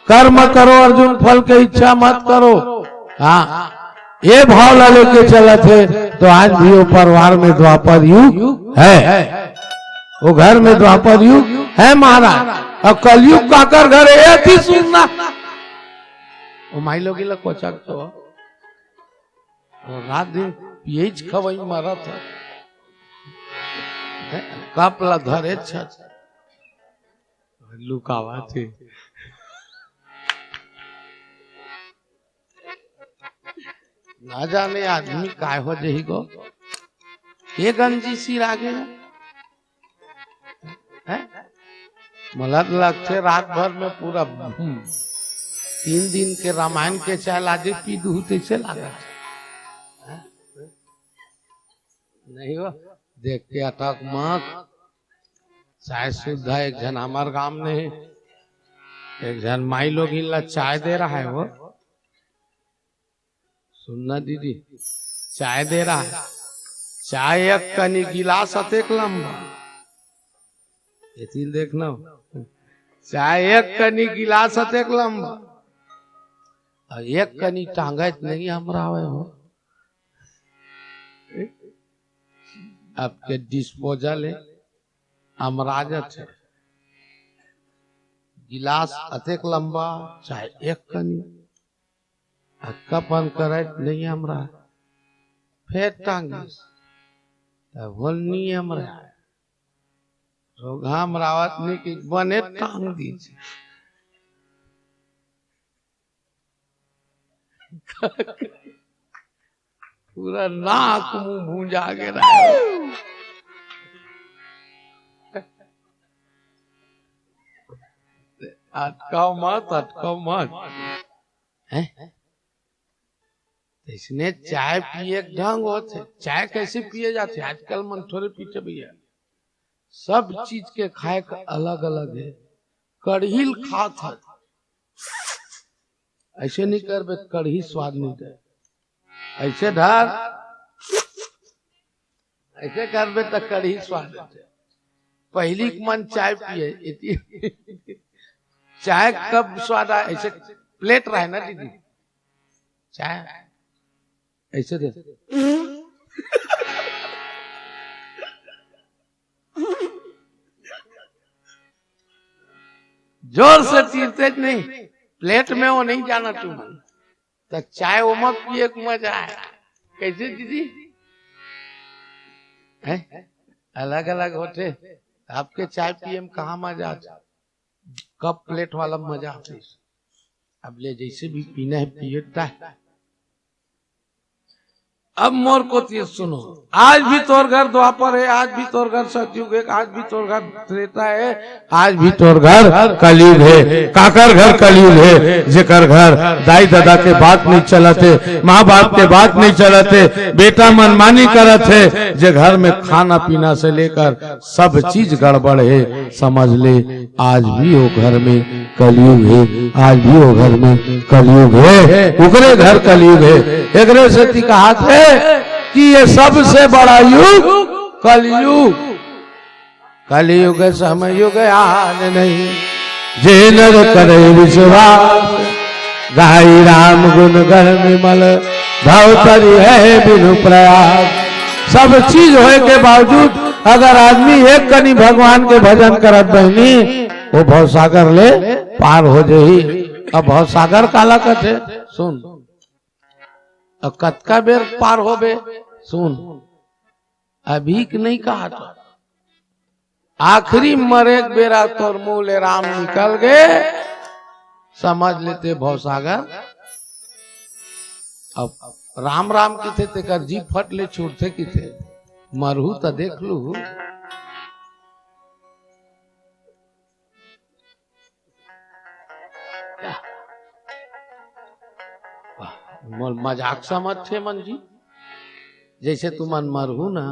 A: कर्म करो अर्जुन फल के इच्छा मत करो। हाँ ये भाव ला लेके चला थे तो आज भी वो परिवार में द्वापर युग है वो घर में द्वापर युग है महाराज और कलयुग का कर घर एक ही सुनना वो माई लोग कोचक तो रात दिन पीएच खवई मारा था कपला धरे लुकावा थे ना जाने आदमी काय हो जही को ये गंजी सिर आगे है मलक लगते रात भर में पूरा 3 दिन के रामायण के चाय लादे पी दू तैसे लगा नहीं हो देख के अटक मत चाय शुद्ध एक जन हमारे गांव में एक जन माई लोग इनला चाय दे रहा है वो सुनना दीदी चाय दे रहा है चाय एक कनी गिलास अतेक लंबा ये देखना चाय एक कनी गिलास अतेक लंबा और एक कनी टांगत नहीं हमरा हो आपके डिस्पोजल है अमराजत है गिलास अतेक लंबा चाहे एक कनी अक्कापन करे नहीं हमरा फिर टांगिस बोलनी हमरा रोगा अमरावत ने कि बने टांग दीजिए पूरा नाक मुंह भूंजा के अटकाओ मत इसने चाय पिए ढंग होते चाय कैसे पिए जाते आजकल मन थोड़े पीते भैया सब चीज के खाए का अलग अलग है कढ़ी खा था ऐसे नहीं करबे कढ़ी स्वाद नहीं दे ऐसे धर ऐसे करबे तो कढ़ी स्वाद देते पहली मन चाय पिए चाय कब स्वाद आए ऐसे प्लेट रहे ना दीदी चाय ऐसे दे जोर से चीरते नहीं प्लेट में वो नहीं जाना तुम तो चाय वो मत पिए मजा आए कैसे दीदी है अलग अलग होते आपके चाय पिए में कहा मजा आता कप प्लेट वाला मजा आते अब ले जैसे भी पीना है पिएता है। अब मोर को सुनो आज भी तोर घर द्वापर है आज भी तोर घर सतयुग है आज भी तोर घर त्रेता है आज भी तोर घर कलयुग है काकर घर कलयुग है जेकर घर दाई दादा के बात नहीं चलते माँ बाप के बात नहीं चलते बेटा मनमानी करत है जे घर में खाना पीना से लेकर सब चीज गड़बड़ है समझ ले आज भी वो घर में कलयुग है आज भी वो घर में कलयुग है उकरे घर कलयुग है एकरे से कहा है कि ये सबसे बड़ा युग कलयुग कलयुग समय युग आन नहीं जे नर करे विश्वास गाई राम गुण गण विमल भवतरी है बिनु प्रयास। सब चीज होए के बावजूद अगर आदमी एक कनी भगवान के भजन करत बहनी वो भवसागर ले पार हो जाही। अब भवसागर काला कथे सुन कतका बेर पार होबे सुन अभीक नहीं कहा था, आखिरी मरे बेरा तोर मूले राम निकल गए, समझ लेते भवसागर। अब राम राम की थे तेकर जी फट ले छूटते की थे, मरहू तो देख लू। मजाक समझ थे मन जी, जैसे तुम मन मरहू ना,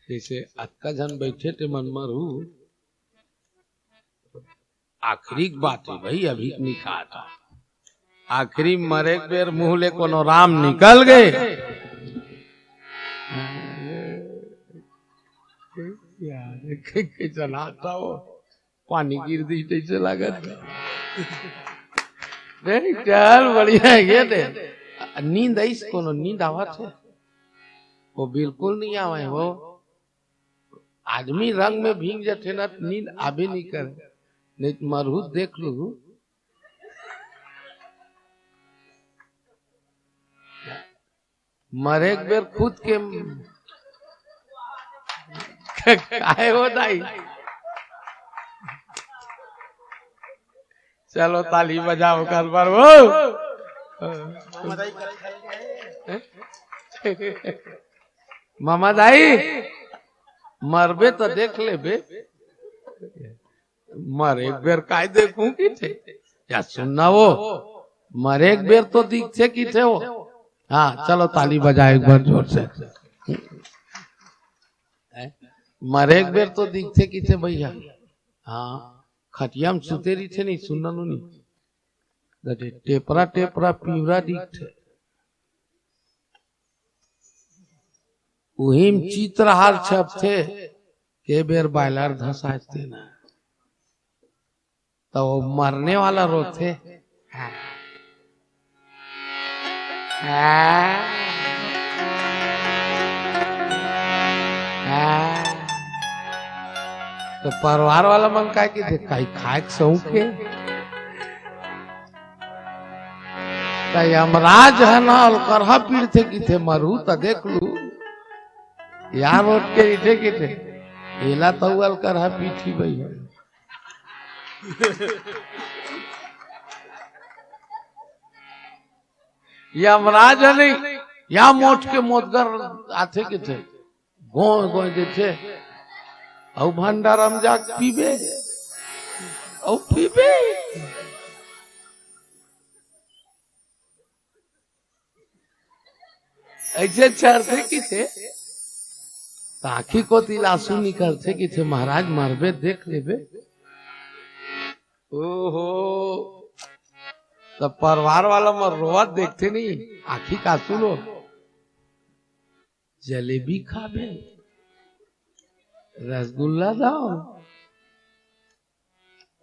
A: जैसे अक्का जन बैठे थे मन मरहू। आखिरी बात है भाई, अभी नहीं कहा था, आखिरी मरे बेर मुंह ले कोनो राम निकल गए। चलाता हो पानी गिर दी जैसे लागत। चल बढ़िया ये दे, नींद आई कोनो नींद आवत है? वो बिल्कुल नहीं आवे। वो आदमी रंग में भीग जाते ना, नींद आबे नहीं करे। नहीं मरहू देख लू, मरे बेर खुद के काहे हो दाई। चलो ताली बजाओ कर बार वो मामा दाई, मरबे तो देख ले बे, मरे एक बेर काय देखूं की थे या सुनना, वो मरे एक बेर तो दिखते की थे वो। हाँ चलो ताली बजाए एक बार जोर से। मरे एक बेर तो दिखते की थे भैया। हाँ खटिया में सुते रही थे, नहीं सुनना नहीं, टेपरा टेपरा पीवरा दिखते, वही चित्रहार छप थे के बेर बायलर धसाते ना, तो वो मरने वाला रोते। तो परिवार वाला मन का कि कई खाए सौ के यमराज है ना, करहा पीड़ थे कि थे मरहू तो देख लू यार, उठ के इठे कि थे एला तो करहा पीठी भैया। यमराज नहीं या मोट के मोदगर आते के थे, गोय गोय देते औ भंडारम जाग पीबे औ पीबे। ऐसे चढ़ते की थे, आखी को तिलासू निकलते कि थे महाराज मरबे देख लेबे। ओहो तब परिवार वाला मर रोआ देखते नहीं, आखी का सुनो जलेबी खाबे, रसगुल्ला दाओ,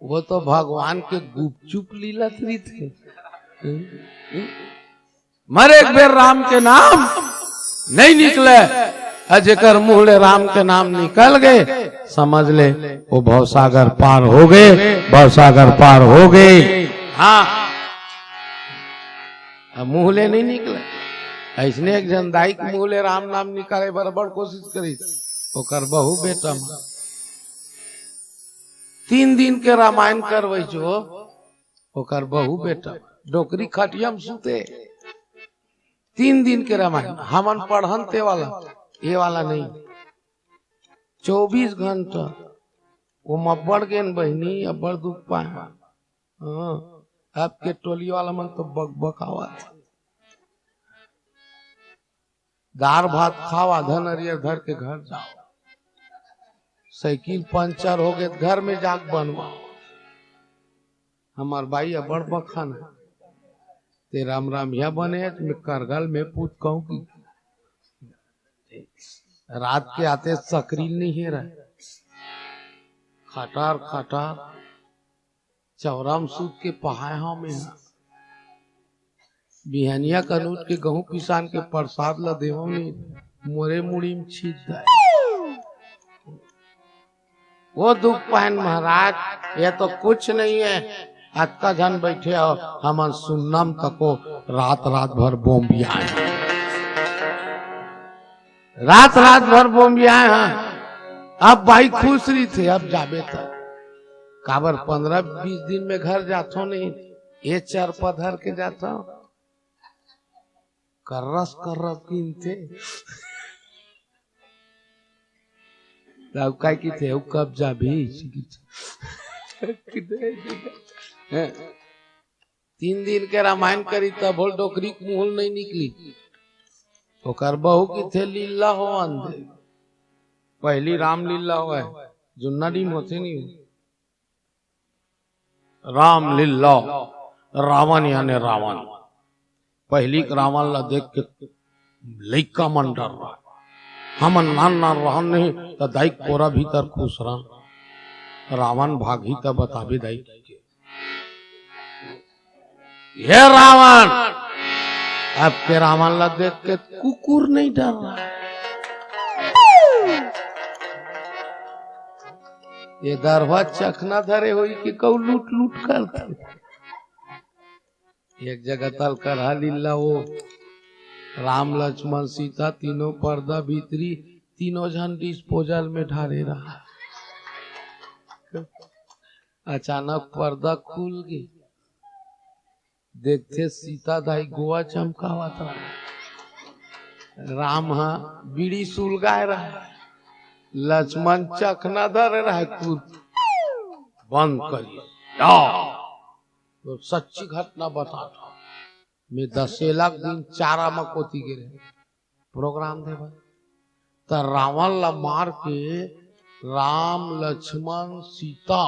A: वो तो भगवान के गुपचुप लीलतरी थे। मरे एक बेर राम के नाम नहीं निकले, अजकर मुंह ले राम के नाम निकल गए, समझ ले वो भवसागर पार हो गए, भवसागर पार हो गए। हाँ मुंह ले नहीं निकले, ऐसने एक जनदाई के मुंह ले राम नाम निकाले बराबर कोशिश करी, ओकर बहु बेटा 3 दिन के रामायण करवे जो, ओकर बहु बेटा डोकरी खटिया में सुते 3 दिन के रामायण। हमन पढ़न ते वाला, ये वाला नहीं, 24 घंटा वो मब्बड़ गेन बहनी अब्बड़ दुख पाए। हाँ आपके टोली वाला मन तो बक बक आवाज, दार भात खावा धन अरियर धर के घर जाओ, साइकिल पंचर हो गए घर में जाग बनवाओ। हमार भाई अबड़ बखान है ते राम राम या बने मैं करगल में पूछ कहूँ की रात के आते सक्रिय नहीं है रहा, खटार खटार चौराम सूत के पहाया में बिहनिया कनूट के गहूं किसान के प्रसाद ला देवो नहीं, मोरे मुड़ी में छीट जाए। वो दुख पान महाराज ये तो कुछ नहीं है, आज का जन बैठे हो हम सुन्नम तको रात रात भर बोम्बिया है, रात रात भर बोम्बिया है। अब भाई खुश रही थे, अब जाबे तक काबर 15-20 दिन में घर जाता नहीं, ये 4 पधर के जाता हूं, कर्रस कीनते काय की थे कब जा भी 3 दिन के रामायण करी तब बोल डोकरी मुहल नहीं निकली। ओकर बहू की थे लीला हो अंधे, पहली रामलीला हो है जुन्ना डीम होते नहीं, रामलीला रावण यानी रावण, पहली रावण ला देख के लइका मन डर रहा, हम नान रहन नहीं तो दाई कोरा भीतर खुश रहा, रावण भागी तो बताबी दाई ये रावण। अब के रावण ला देख के कुकुर नहीं डर रहा, ये दरवा चखना धरे हुई कि कौ लूट लूट करते। एक जगह तल कर लीला वो राम लक्ष्मण सीता तीनों पर्दा भीतरी, तीनों जन डिस्पोजल में ढाले रहा। अचानक पर्दा खुल गई, देखते सीता दाई गोवा चमकावा था, राम बीड़ी सुलगाए रहा, लक्ष्मण चखना धरे रहा, बंद करिए तो सच्ची घटना बता था। मैं 10 लाख दिन चारा मकोती गिरे प्रोग्राम दे तो रावण ला मार के राम लक्ष्मण सीता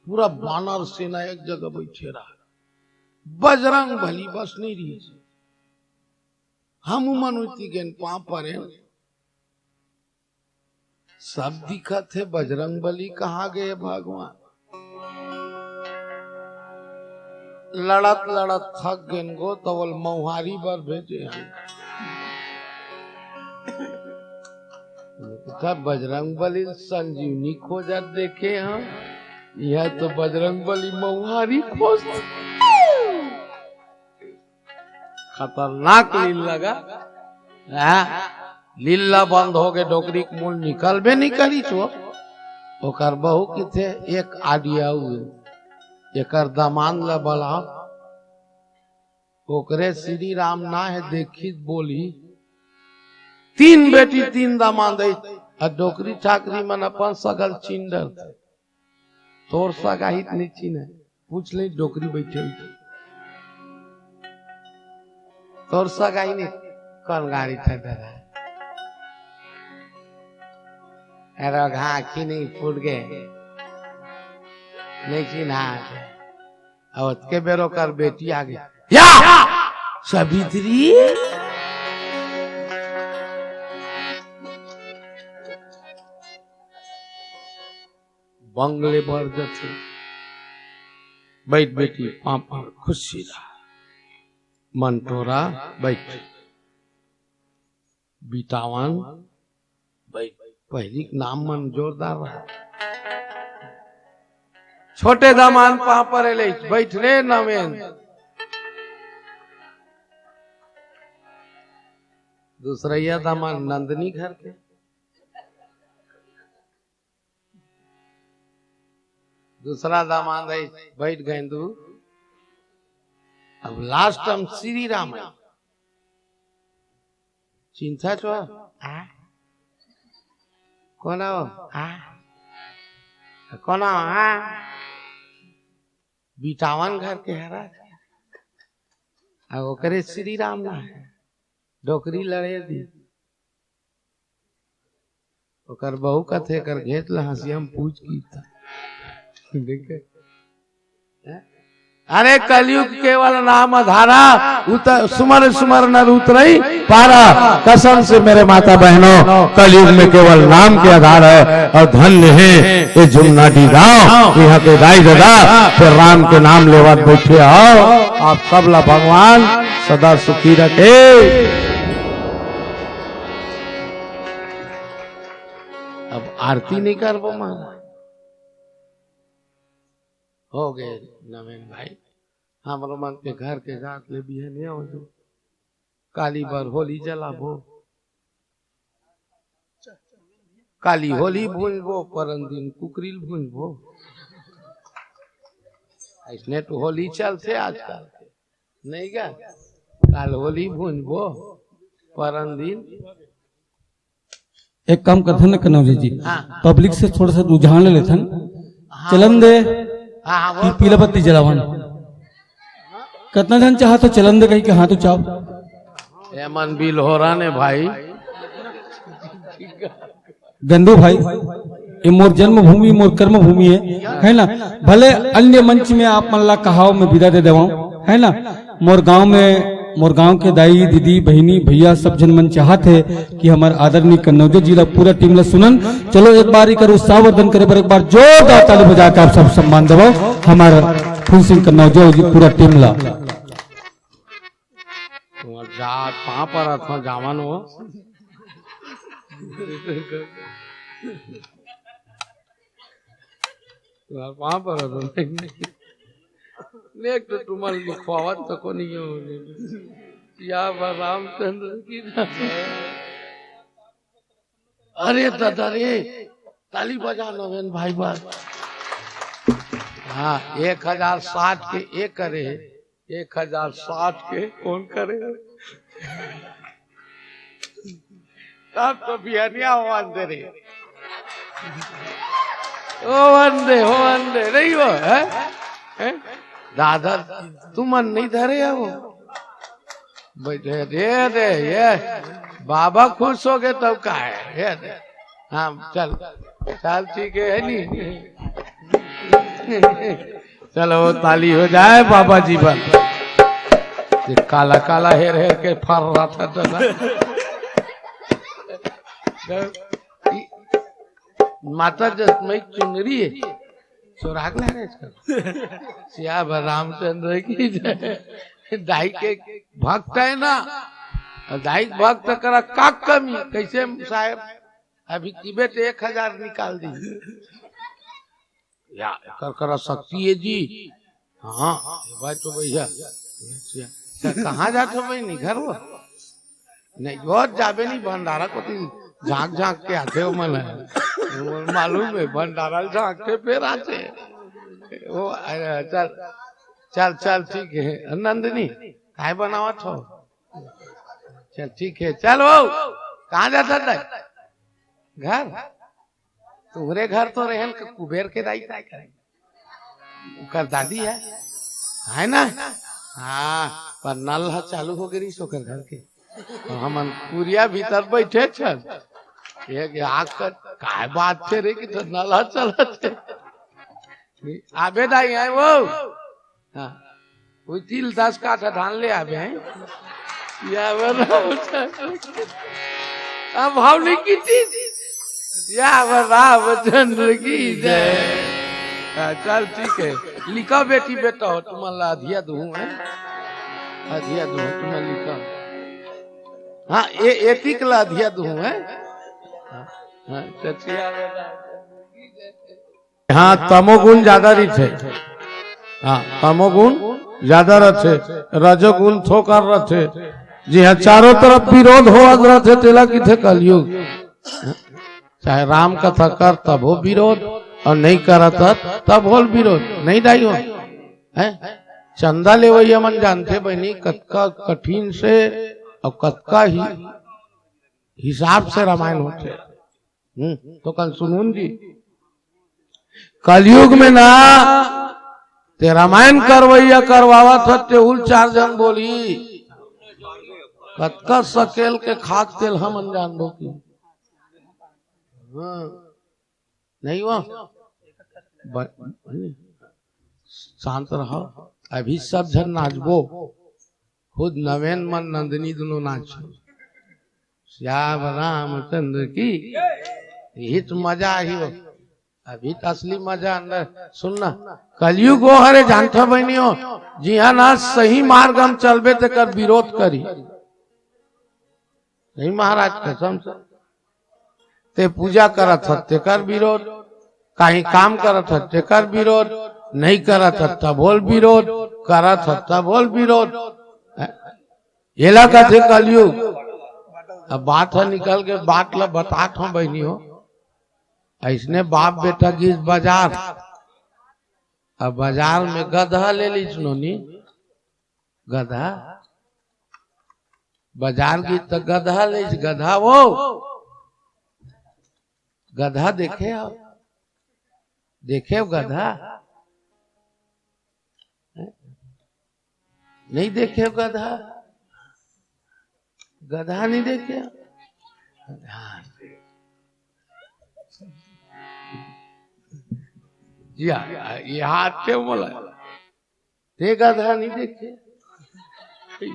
A: पूरा बानर सेना एक जगह बैठे रहा, बजरंग बली बस नहीं रही। हम मनुष्य गेन पा परे सब दिखा थे, बजरंग बली कहाँ गए भगवान। लड़त लड़त थक गेन गो तवल मौहारी बर भेजे हम बजरंग बली संजीवनी खोजा देखे हम, यह तो बजरंग बली मौहारी खोज। खतरनाक लील लगा, लीला बंद हो गए, डोकरी मूल निकल बे नहीं करी छो। ओकर बहू की थे एक आडिया हुए, एक दामान ला बला, ओकरे श्री राम ना है देखी बोली 3 बेटी 3 दामान दे, डोकरी ठाकरी मन अपन सगल चिंडर थे, तोर सगाहित नीची ने पूछ ले डोकरी बैठे हुई तोर सगाई ने कौन गाड़ी था दरा, अरे घाखी नहीं फूट गए नहीं चिन्हा, अब के बेरो कर बेटी आ गई या सवित्री बंगले भर जथे बैठ बेटी पापा खुशी रहा, मंटोरा बैठ बिटावन बैठ, पहली नाम मन जोरदार रहा, छोटे दामान पापर ले बैठ रे नवेन, दूसरा दामान नंदनी घर के, दूसरा दामान बैठ गए दू, अब लास्ट हम श्री राम चिंता चो कौन कौन बिटावन घर के हरा, अब करे श्री राम ना है, डोकरी लड़े दी, ओकर बहू कथे कर घेत ला हंसी हम पूछ की था देखे। अरे कलयुग केवल नाम धारा, सुमर सुमर नर उतरई पारा, कसम से मेरे माता बहनों कलयुग में केवल नाम के आधार है, और धन्य है ये जुमनाटी गांव, यहाँ के दाई दादा फिर राम के नाम लेवा बैठे आओ, आप सब ला भगवान सदा सुखी रखे। अब आरती नहीं कर वो महाराज, हो गए नवीन भाई हमारो मन के घर के जात ले भी है नहीं हो जो काली बार होली जलाबो काली होली भूनबो परन दिन कुकरील भूनबो इसने तो होली चलते आजकल नहीं क्या काल होली भूनबो परन दिन
B: एक काम करते हैं कन्नौजी जी पब्लिक से थोड़ा सा रुझान ले लेते चलन दे पीला बत्ती जलावन कितना जन चाह तो चलन दे कहीं के हाँ तो चाहो
A: मन बिल हो रहा ने भाई
B: गंदू भाई ये मोर जन्मभूमि मोर कर्म भूमि है ना भले अन्य मंच में आप मन ला कहाओ मैं विदा दे देवाऊं है ना मोर गांव के दाई दीदी बहनी भैया सब जन मन चाहते कि हमारे आदरणीय कन्नौजे जिला पूरा टीम ला सुनन चलो एक बार ही करो उत्साहवर्धन करे पर एक बार जोरदार ताली बजा के आप सब सम्मान दो हमारा फूल सिंह कन्नौजे जी पूरा टीम ला
A: जात कहाँ पर अथवा जावन हो वहां पर नेक तो तुम्हारे लिखवावत तो को नहीं हो या रामचंद्र की अरे दादा रे ताली बजा नवीन भाई बात हाँ 1060 के एक करे 1060 के कौन करे तब तो बिहनिया हो वंदे रे ओ वंदे नहीं हो है दादा तू मन नहीं धरे है वो बैठे दे ये बाबा खुश हो गए तब का है दे हाँ चल चल ठीक है नहीं चलो ताली हो जाए बाबा जी पर काला काला हेर हेर के फर रहा था माता जसमई चुनरी सुराग ला रहे सिया रामचंद्र की दाई के भक्त है ना दाई भक्त करा का कमी कैसे साहेब अभी तिब्बत 1000 निकाल दी या कर सकती है जी हाँ भाई तो भैया कहाँ जाते हो भाई नहीं घर वो नहीं बहुत जाबे नहीं भंडारा को झांक झांक के आते हो मन मालूम है भंडारा झांकते फिर आते वो चल चल चल ठीक है नंदनी काय बनावत हो चल ठीक है चल वो कहाँ जाता था घर तुम्हारे घर तो रहन कुबेर के दाई काय करेंगे कर दादी है ना हाँ पर नल चालू हो गई सोकर घर के हम पूरिया भीतर बैठे छन काय बात थे रे कि तो नल चलते आबे दाई है वो हाँ वो 10 काठा धान ले आबे हैं या अब भावनी की चीज या रामचंद्र की जय चल ठीक है लिखा बेटी बेटा हो तुम्हारा अधिया दूं है अधिया दूं तुम्हें लिखा हाँ ये एतिक ला अधिया दूं है हाँ तमोगुण ज्यादा रहे हाँ तमोगुण ज्यादा रहे रजोगुण थोकर रहे जी हाँ चारों तरफ विरोध हो रहे तेला की थे कलयुग चाहे राम कथा कर तब हो विरोध और नहीं करता तब हो विरोध नहीं दाई हो है चंदा ले वही मन जानते बहनी कतका कठिन से और कतका ही हिसाब से रामायण होते तो कल सुनून जी कलयुग में ना ते रामायण करवैया करवावा था ते उल 4 जन बोली कतका सकेल के खाक तेल हम अनजान बो की नहीं हुआ शांत रहो अभी सब जन नाचबो खुद नवेन मन नंदिनी दोनों नाच श्याम रामचंद्र की हित मजा ही हो अभी तो असली मजा अंदर सुनना कलयुग वो हरे जानता बहनी हो जी हाँ ना सही मार्ग हम चलबे ते कर विरोध करी नहीं महाराज कसम से ते पूजा करत हत्ते कर विरोध कहीं काम करत हत्ते कर विरोध नहीं करा था बोल विरोध, करा था बोल विरोध। एला का थे कलयुग। अब बात है निकल के बात ला बतात हूँ बहनी हो, ऐसने बाप बेटा की बाजार, अब बाजार में गधा ले ली सुनोनी, गधा बाजार की तो गधा ले, गधा वो गधा देखे आप, देखे गधा नहीं देखे गधा, गधा नहीं देखे। ये हाथ के बोला ते गधा नहीं देखे,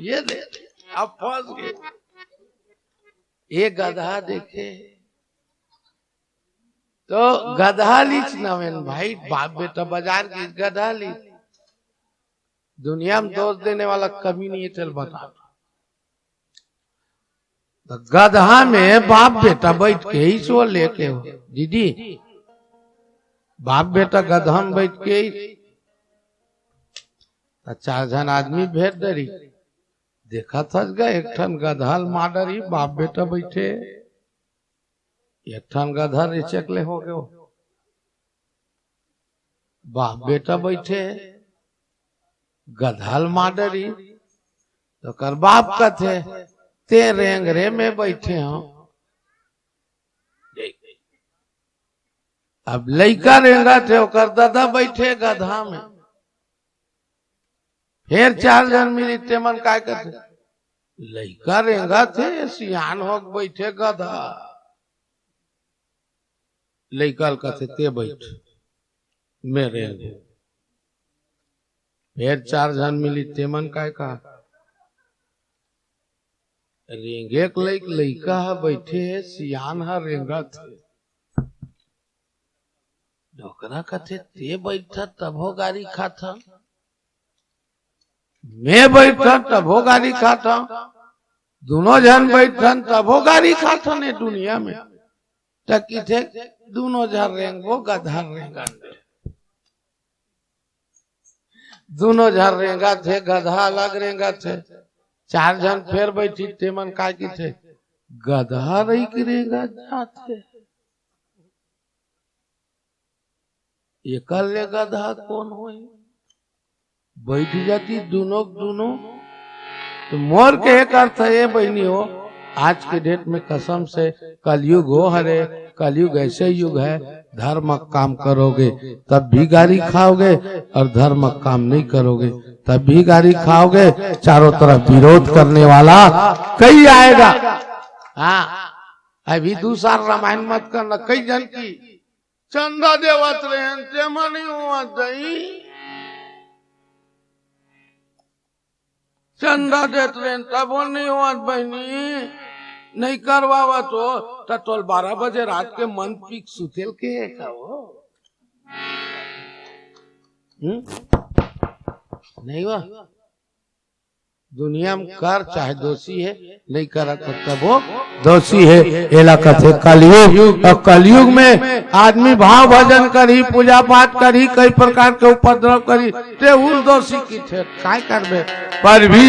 A: ये देखे अब फंस गए। ये गधा देखे तो गधा लीच नवेन भाई, बाप बेटा बाजार की गधा लीच। दुनिया में दोष देने वाला कभी नहीं है, चल बता। तो गधा में बाप बेटा बैठ के ही सो लेके हो दीदी, बाप बेटा गधा में बैठ के ही 4 जन आदमी भेज दरी, देखा था एक ठन गधा माडरी, बाप बेटा बैठे, एक ठन गधा रिचकले हो गए, बाप बेटा बैठे गधाल माडरी, तो कर बाप का थे ते रेंगरे में बैठे हो। अब लइका रेंगा थे ओकर दादा बैठे गधा में, फिर 4 जन मिली ते मन काय करते, लइका रेंगा थे सियान हो बैठे गधा, लइका कहते ते बैठ मैं रेंगे, फिर 4 जन मिली ते मन काय कहा, रेंगे लइका है बैठे सियान है रेंगा थे, डोकरा कथे ते बैठा तब हो गाड़ी खाता, मैं बैठा तब हो गाड़ी खाता, दोनों जन बैठन तब हो गाड़ी खाता ने दुनिया में, टकी थे दोनों जन रेंगो गधा रेंगा, दोनों जन रेंगा थे, गधा अलग रेंगा थे। 4 जन फिर बैठी थे मन का की थे, गधा रही की रेंगा जाते, एकल गधा कौन हो बैठ जाती दोनों दोनों। तो मोर के एक अर्थ है बहनी हो, आज के डेट में कसम से कलयुग हो, हरे कलयुग ऐसे युग है, धर्म काम करोगे तब भी गाली खाओगे, और धर्म काम नहीं करोगे तब भी गाली खाओगे। चारों तरफ विरोध करने वाला कई आएगा। हाँ अभी दूसरा रामायण मत करना, कई जन की चंदा देवत रहे मनी हुआ दई, चंदा देते रहे तब नहीं हुआ बहनी, नहीं करवावा तो टोल 12 बजे रात के मन पीक सुतेल के नहीं हुआ। दुनिया में कर चाहे दोषी है, नहीं करा तो तब वो दोषी है। एला कथे कलयुग, और कलयुग में आदमी भाव भजन करी, पूजा पाठ करी, कई प्रकार के उपद्रव करी, ते उस दोषी की थे काय करबे। पर भी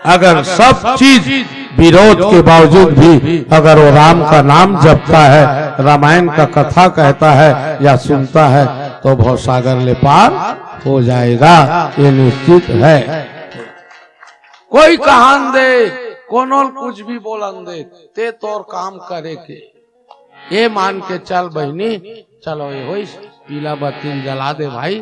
A: अगर सब चीज विरोध के बावजूद भी अगर वो राम का नाम जपता है, रामायण का कथा कहता है या सुनता है, तो भवसागर ले पार हो जाएगा, ये निश्चित है। कोई कहान दे, कोनो कुछ भी बोलन दे, ते तोर काम करे के, ये मान के चल बहनी, चलो ये होइस, पीला बत्ती जला दे भाई।